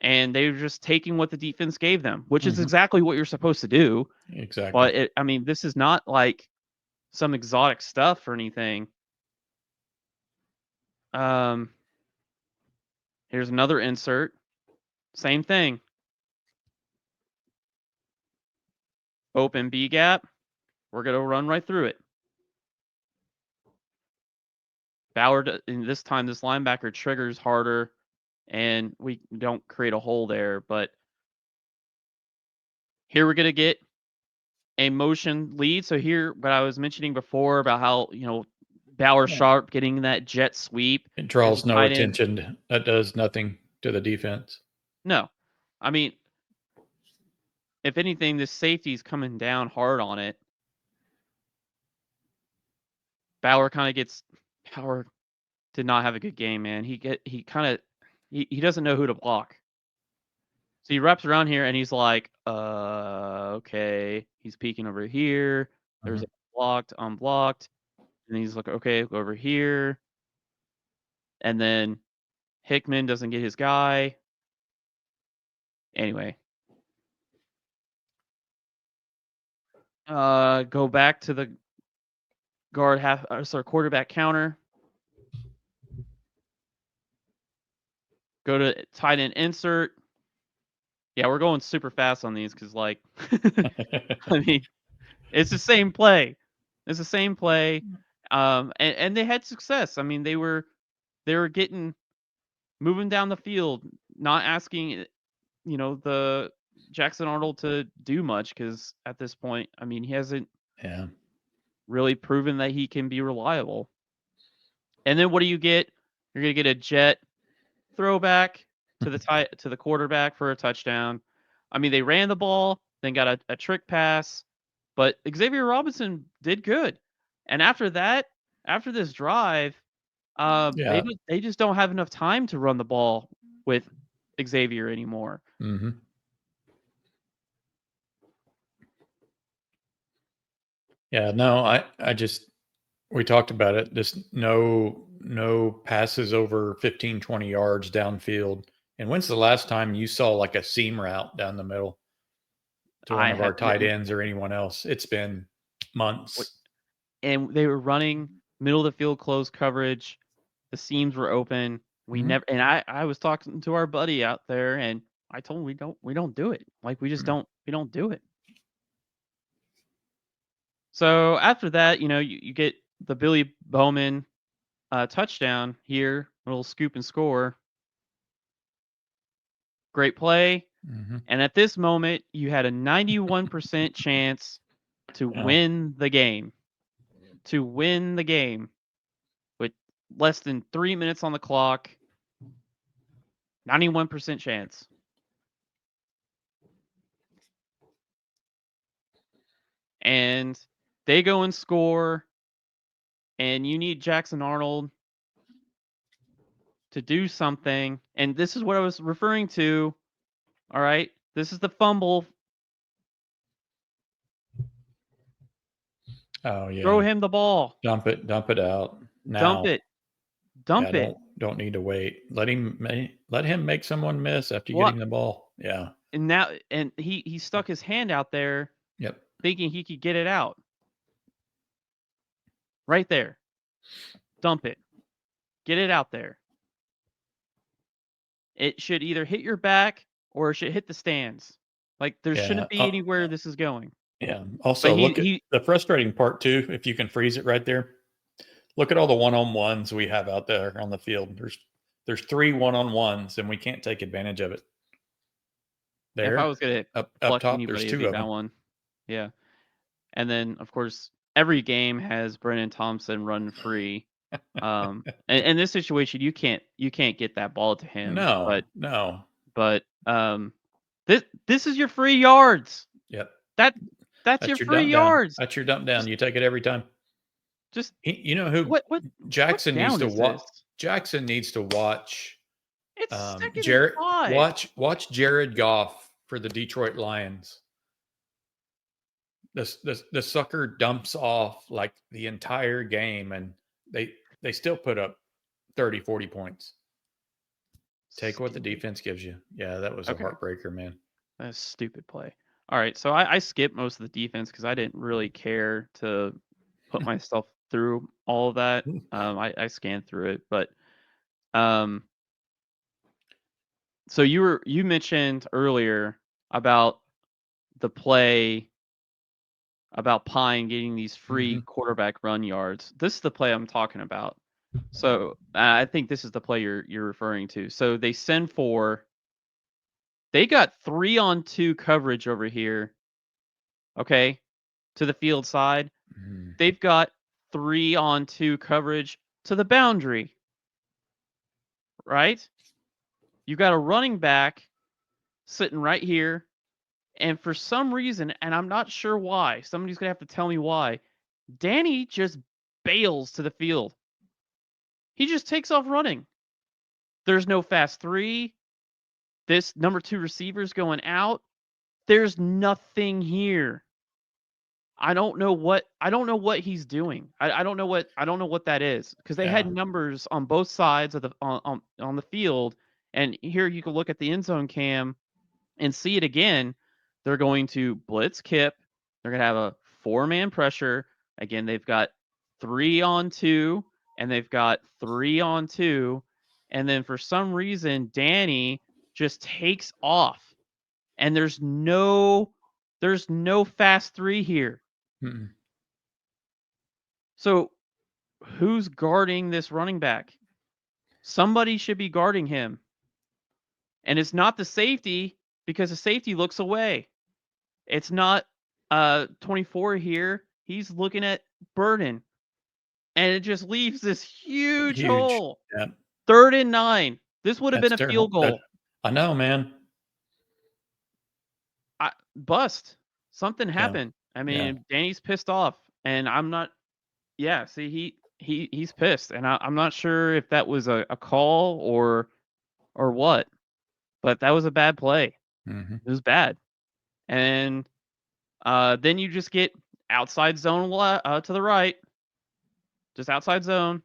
and they were just taking what the defense gave them, which is exactly what you're supposed to do. Exactly. But this is not like some exotic stuff or anything. Here's another insert. Same thing. Open B gap. We're going to run right through it. Bauer, and this time, this linebacker triggers harder, and we don't create a hole there. But here we're going to get a motion lead. So here, what I was mentioning before about how, Bauer sharp getting that jet sweep. It draws no attention. That does nothing to the defense. No. I mean, if anything, this safety's coming down hard on it. Bauer did not have a good game, man. He doesn't know who to block. So he wraps around here and he's like, okay. He's peeking over here. There's a blocked, unblocked. And he's like, okay, go over here. And then Hickman doesn't get his guy. Anyway. Go back to the quarterback counter. Go to tight end insert. Yeah, we're going super fast on these because, like, I mean, it's the same play. And they had success. I mean, they were moving down the field, not asking, the Jackson Arnold to do much because at this point, I mean, he hasn't really proven that he can be reliable. And then what do you get? You're gonna get a jet throwback to the quarterback for a touchdown. I mean, they ran the ball, then got a trick pass, but Xavier Robinson did good. And after this drive, they just don't have enough time to run the ball with Xavier anymore. Yeah, no, we talked about it. Just no passes over 15, 20 yards downfield. And when's the last time you saw like a seam route down the middle to one of our tight ends or anyone else? It's been months. And they were running middle of the field close coverage. The seams were open. We never, and I was talking to our buddy out there, and I told him we don't do it. Like, we just don't do it. So after that, you get the Billy Bowman touchdown here, a little scoop and score. Great play. And at this moment, you had a 91% chance to win the game. With less than 3 minutes on the clock. 91% chance. And they go and score, and you need Jackson Arnold to do something. And this is what I was referring to. All right. This is the fumble. Oh yeah. Throw him the ball. Dump it out now. Dump it. Dump it. Don't need to wait. Let him make someone miss after What? getting the ball. Yeah. And now, and he stuck his hand out there, Yep. thinking he could get it out. Right there. Dump it. Get it out there. It should either hit your back or it should hit the stands. Like, there shouldn't be anywhere this is going. Yeah. Also, look at the frustrating part too. If you can freeze it right there, look at all the one-on-ones we have out there on the field. There's 3 one-on-ones, and we can't take advantage of it. There. If I was gonna hit up top, there's 2 of them. That one. Yeah. And then, of course, every game has Brennan Thompson run free. And in this situation, you can't get that ball to him. No. But this is your free yards. Yep. That's your free yards. That's your dump down. You take it every time. Just you know who what Jackson needs to watch. Jackson needs to watch. It's second Jared. and 5. Watch Jared Goff for the Detroit Lions. The sucker dumps off like the entire game, and they still put up 30, 40 points. Take what the defense gives you. Yeah, that was a heartbreaker, man. That's a stupid play. All right, so I skipped most of the defense because I didn't really care to put myself through all of that. I scanned through it, but so you mentioned earlier about the play about Pine getting these free quarterback run yards. This is the play I'm talking about. So I think this is the play you're referring to. So they send 4. They got 3-on-2 coverage over here. Okay, to the field side. They've got 3-on-2 coverage to the boundary. Right? You got a running back sitting right here. And for some reason, and I'm not sure why, somebody's going to have to tell me why, Danny just bails to the field. He just takes off running. There's no fast 3. This number 2 receiver's going out. There's nothing here. I don't know what he's doing. I don't know what that is, because they had numbers on both sides of the on the field, and here you can look at the end zone cam and see it again. They're going to blitz Kip. They're going to have a 4-man pressure. Again, they've got 3-on-2, and they've got 3-on-2. And then for some reason, Danny just takes off. And there's no fast 3 here. So who's guarding this running back? Somebody should be guarding him. And it's not the safety, because the safety looks away. It's not 24 here. He's looking at Burden. And it just leaves this huge hole. Yeah. 3rd and 9. This would have been a field goal. I know, man. Bust. Something happened. I mean, Danny's pissed off. And I'm not. Yeah, see, he's pissed. And I'm not sure if that was a call or what. But that was a bad play. It was bad. And then you just get outside zone to the right. Just outside zone.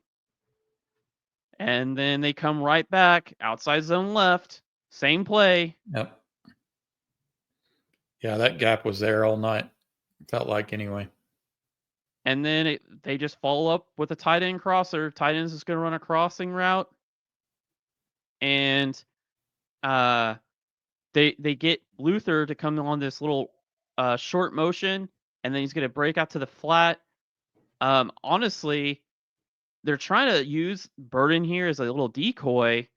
And then they come right back. Outside zone left. Same play. Yep. Yeah, that gap was there all night. Felt like, anyway. And then they just follow up with a tight end crosser. Tight end's just going to run a crossing route. And they get Luther to come on this little short motion, and then he's going to break out to the flat. Honestly, they're trying to use Burden here as a little decoy.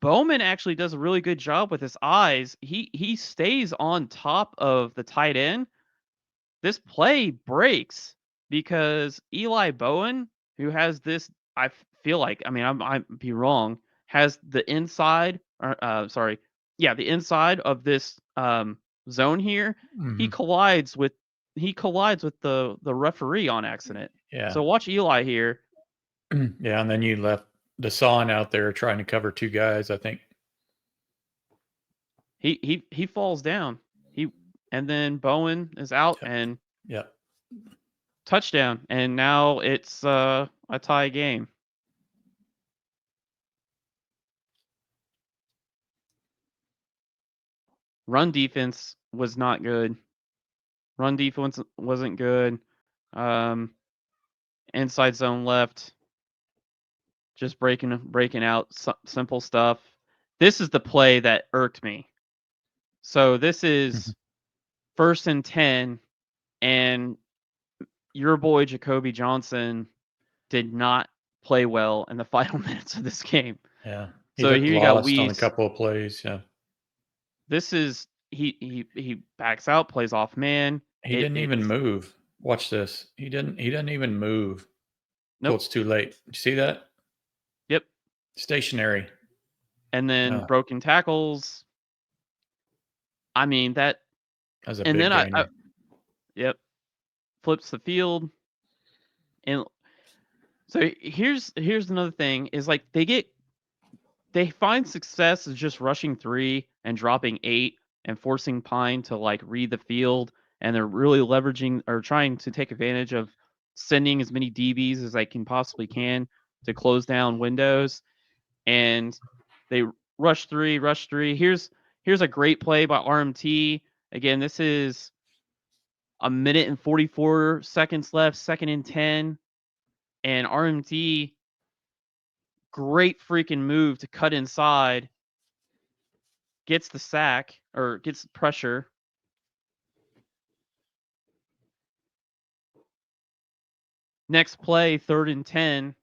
Bowman actually does a really good job with his eyes. He stays on top of the tight end. This play breaks because Eli Bowen, who has this, I feel like, I mean, I might be wrong, has the inside, or the inside of this zone here. He Mhm. collides with the referee on accident. Yeah. So watch Eli here. Yeah, and then you left Desan out there trying to cover two guys, I think. He falls down. And then Bowen is out Yep. and Yep. touchdown. And now it's a tie game. Run defense was not good. Run defense wasn't good. Inside zone left. Just breaking out simple stuff. This is the play that irked me. So this is 1st and 10, and your boy Jacoby Johnson did not play well in the final minutes of this game. Yeah. He So looked here you got lost on a Weiss. couple of plays. Yeah. This is he backs out, plays off man. He didn't even move. Watch this. He didn't even move. Nope. It's too late. You see that? Yep. Stationary. And then broken tackles. I mean that was a big gainer. Yep. Flips the field. And so here's another thing is like they find success as just rushing 3 and dropping 8 and forcing Pine to like read the field, and they're really leveraging or trying to take advantage of sending as many DBs as they can possibly can to close down windows. And they rush 3. Here's a great play by RMT. Again, this is a minute and 44 seconds left, 2nd and 10, and RMT, great freaking move to cut inside, gets the sack or gets pressure. Next play, 3rd and 10.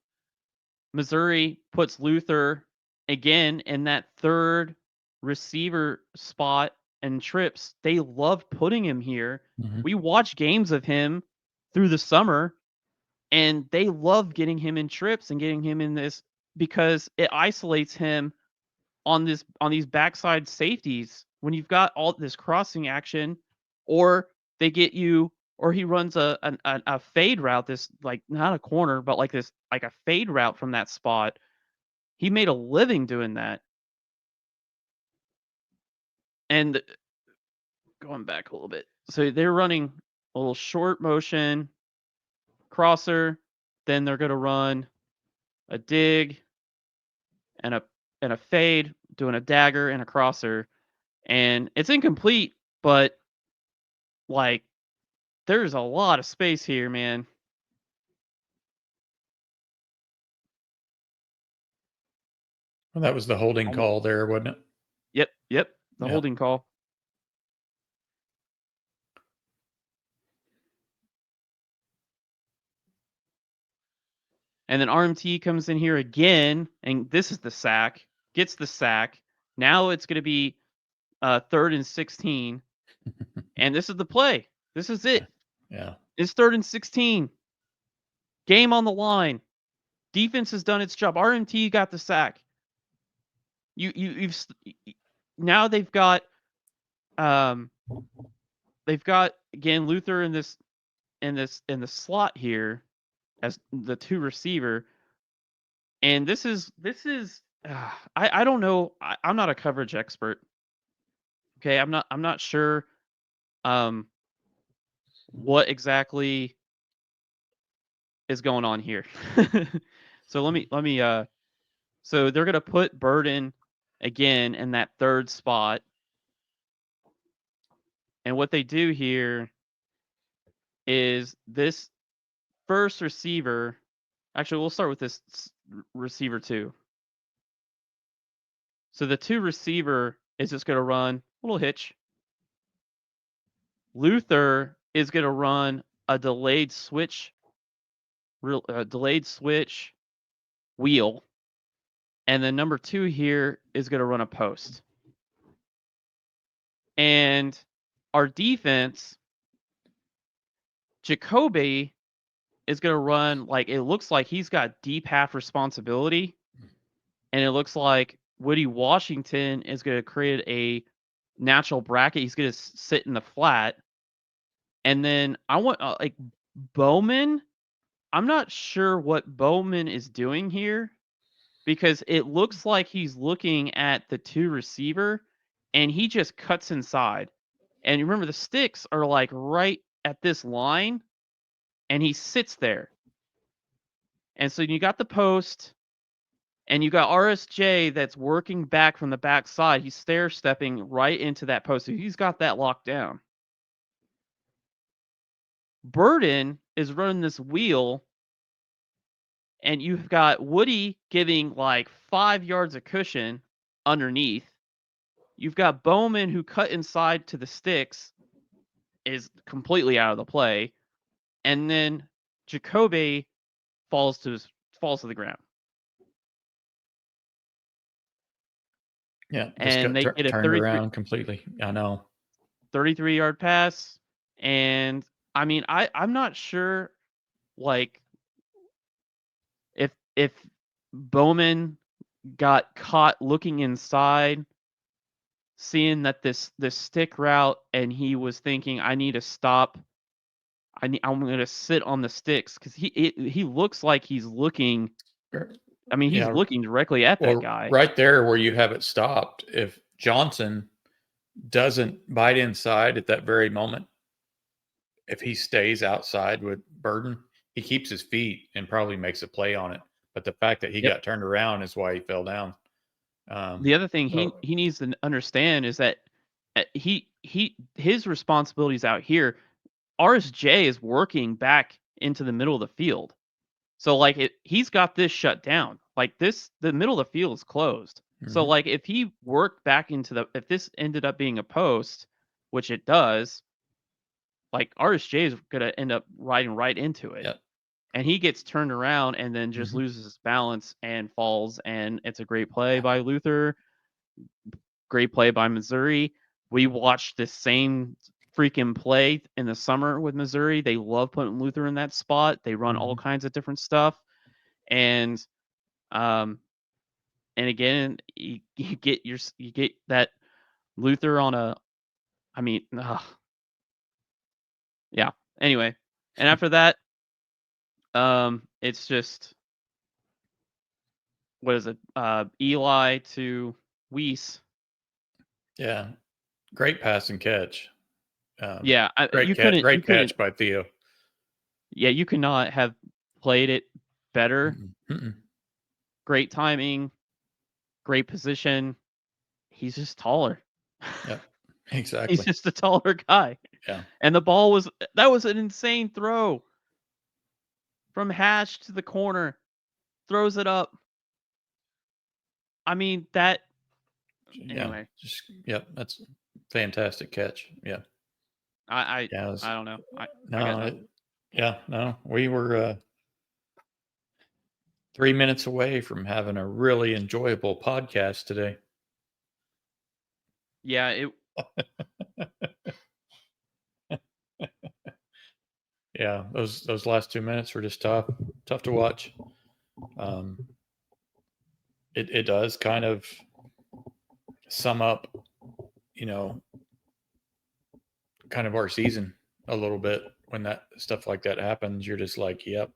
Missouri puts Luther again in that 3rd receiver spot and trips. They love putting him here. Mhm. We watch games of him through the summer, and they love getting him in trips and getting him in this because it isolates him on these backside safeties when you've got all this crossing action, or they get you, or he runs a fade route, this like not a corner, but like this like a fade route from that spot. He made a living doing that. And going back a little bit, so they're running a little short motion crosser, then they're going to run a dig and a fade, doing a dagger and a crosser, and it's incomplete, but like there's a lot of space here, man. Well, that was the holding call there, wasn't it? Yep. The holding call. And then RMT comes in here again, and this is the sack. Gets the sack. Now it's going to be 3rd and 16. And this is the play. This is it. Yeah. It's 3rd and 16. Game on the line. Defense has done its job. RMT got the sack. You've now they've got again Luther in the slot here as the 2 receiver. And this is I don't know. I'm not a coverage expert. Okay, I'm not sure what exactly is going on here. So let me so they're going to put Burden again in that 3rd spot. And what they do here is this first receiver, actually we'll start with this receiver 2. So the 2 receiver is just going to run a little hitch. Luther is going to run a delayed switch wheel. And then number 2 here is going to run a post. And our defense, Jacoby is going to run like it looks like he's got deep half responsibility. and it looks like Woody Washington is going to create a natural bracket. He's going to sit in the flat. And then I want like Bowman. I'm not sure what Bowman is doing here because it looks like he's looking at the 2 receiver and he just cuts inside. And remember, the sticks are like right at this line and he sits there. And so you got the post and you got RSJ that's working back from the backside. He's stair stepping right into that post. So he's got that locked down. Burden is running this wheel, and you've got Woody giving like 5 yards of cushion underneath. You've got Bowman who cut inside to the sticks, is completely out of the play, and then Jacoby falls to the ground. Yeah, just And got they get a turned around completely. I know. 33-yard pass, and I mean, I'm not sure, like, if Bowman got caught looking inside, seeing that this stick route, and he was thinking, I need to stop. I'm going to sit on the sticks because he looks like he's looking. I mean, he's looking directly at that guy. Right there where you have it stopped. If Johnson doesn't bite inside at that very moment, if he stays outside with Burden, he keeps his feet and probably makes a play on it. But the fact that he got turned around is why he fell down. The other thing he needs to understand is that his responsibilities out here. RSJ is working back into the middle of the field. So like he's got this shut down. Like the middle of the field is closed. Mm-hmm. So like if he worked back into if this ended up being a post, which it does, like RSJ is gonna end up riding right into it. Yep. And he gets turned around and then just loses his balance and falls. And it's a great play by Luther. Great play by Missouri. We watched the same freaking play in the summer with Missouri. They love putting Luther in that spot. They run all kinds of different stuff. And again, you get that Luther on a, I mean, yeah. Anyway, and after that, it's just, what is it? Eli to Weiss. Yeah, great pass and catch. Yeah, great catch by Theo. Yeah, you could not have played it better. Great timing, great position. He's just taller. Yeah, exactly. He's just a taller guy. Yeah. And the ball was an insane throw. From hash to the corner. Throws it up. I mean, that anyway. That's fantastic catch. Yeah. I don't know. We were 3 minutes away from having a really enjoyable podcast today. Yeah, yeah, those last 2 minutes were just tough to watch. It does kind of sum up, kind of our season a little bit. When that stuff like that happens, you're just like, yep,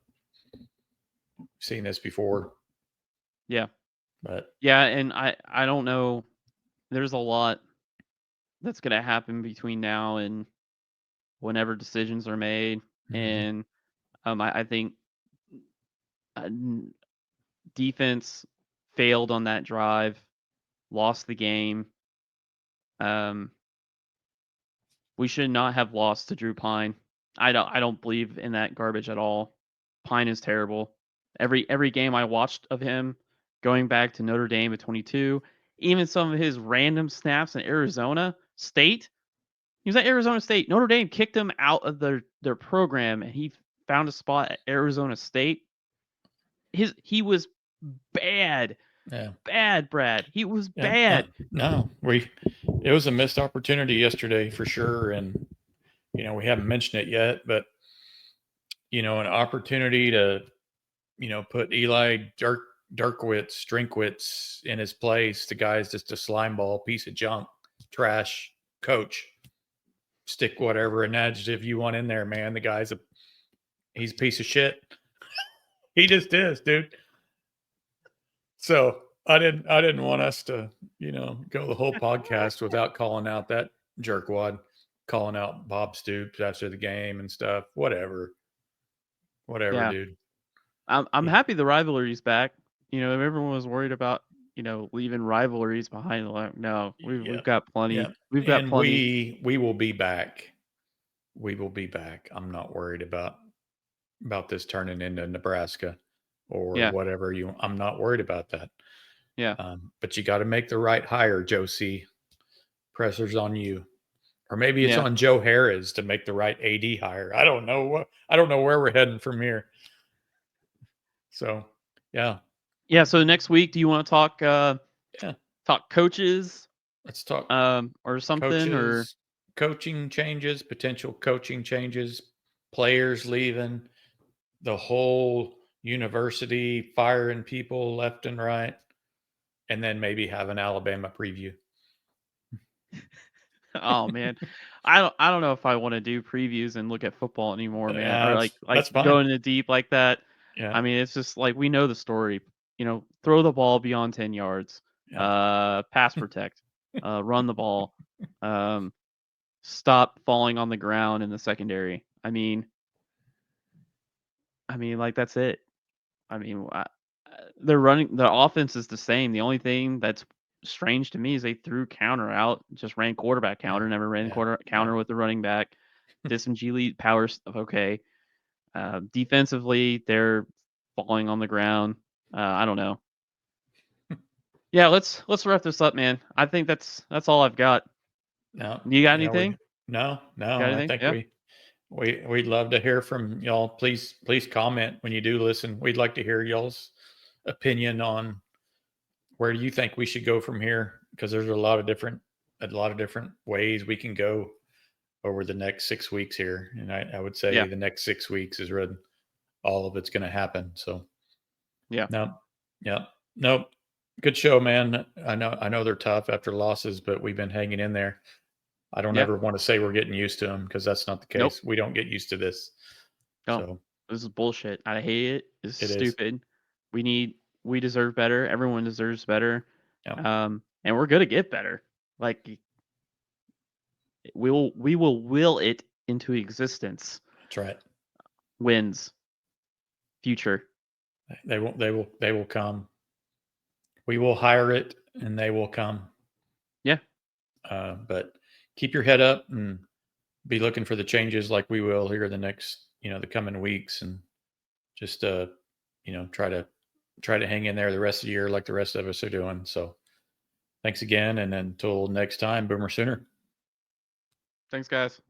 seen this before. Yeah. But yeah, and I don't know. There's a lot that's going to happen between now and whenever decisions are made. And I think defense failed on that drive, lost the game. We should not have lost to Drew Pine. I don't believe in that garbage at all. Pine is terrible. Every game I watched of him, going back to Notre Dame at 22, even some of his random snaps in Arizona State. He was at Arizona State. Notre Dame kicked him out of their program, and he found a spot at Arizona State. He was bad. Yeah. Bad, Brad. He was bad. No, it was a missed opportunity yesterday for sure. And, we haven't mentioned it yet, but, an opportunity to, put Eli Drinkwitz in his place. The guy's just a slime ball, piece of junk, trash coach. Stick whatever an adjective you want in there, man. The guy's he's a piece of shit. He just is, dude. So I didn't want us to, go the whole podcast without calling out that jerkwad, calling out Bob Stoops after the game and stuff. Whatever, Yeah. dude. I'm happy the rivalry's back. Everyone was worried about leaving rivalries behind. No, we've got plenty. Yeah. We've got plenty. We will be back. We will be back. I'm not worried about this turning into Nebraska or whatever I'm not worried about that. Yeah. But you got to make the right hire, Joe C. Pressure's on you. Or maybe it's on Joe Harris to make the right AD hire. I don't know where we're heading from here. So, yeah. Yeah, so next week, do you want to talk talk coaches? Let's talk or something coaches, coaching changes, potential coaching changes, players leaving, the whole university firing people left and right, and then maybe have an Alabama preview. Oh man, I don't know if I want to do previews and look at football anymore, man. Yeah, or like that's fine. going into deep like that. Yeah. I mean, it's just like we know the story. Throw the ball beyond 10 yards. Yeah. Pass protect. Run the ball. Stop falling on the ground in the secondary. I mean, like that's it. I mean, they're running. The offense is the same. The only thing that's strange to me is they threw counter out, just ran quarterback counter, never ran counter with the running back. Did some G League power stuff. Okay. Defensively, they're falling on the ground. I don't know. Yeah, let's wrap this up, man. I think that's all I've got. No, you got anything? No. Anything? I think we'd love to hear from y'all. Please comment when you do listen. We'd like to hear y'all's opinion on where do you think we should go from here, because there's a lot of different ways we can go over the next 6 weeks here, and I would say the next 6 weeks is when all of it's going to happen. So nope. Good show, man. I know they're tough after losses, but we've been hanging in there. I don't ever want to say we're getting used to them, because that's not the case. Nope. We don't get used to this. No, so this is bullshit. I hate it. It's stupid. Is. We deserve better. Everyone deserves better. Yeah. And we're gonna get better. Like we will will it into existence. That's right. Wins. Future. They will come. We will hire it, and they will come. Yeah. But keep your head up and be looking for the changes like we will here the next, the coming weeks, and just, try to hang in there the rest of the year like the rest of us are doing. So thanks again. And until next time, Boomer Sooner. Thanks, guys.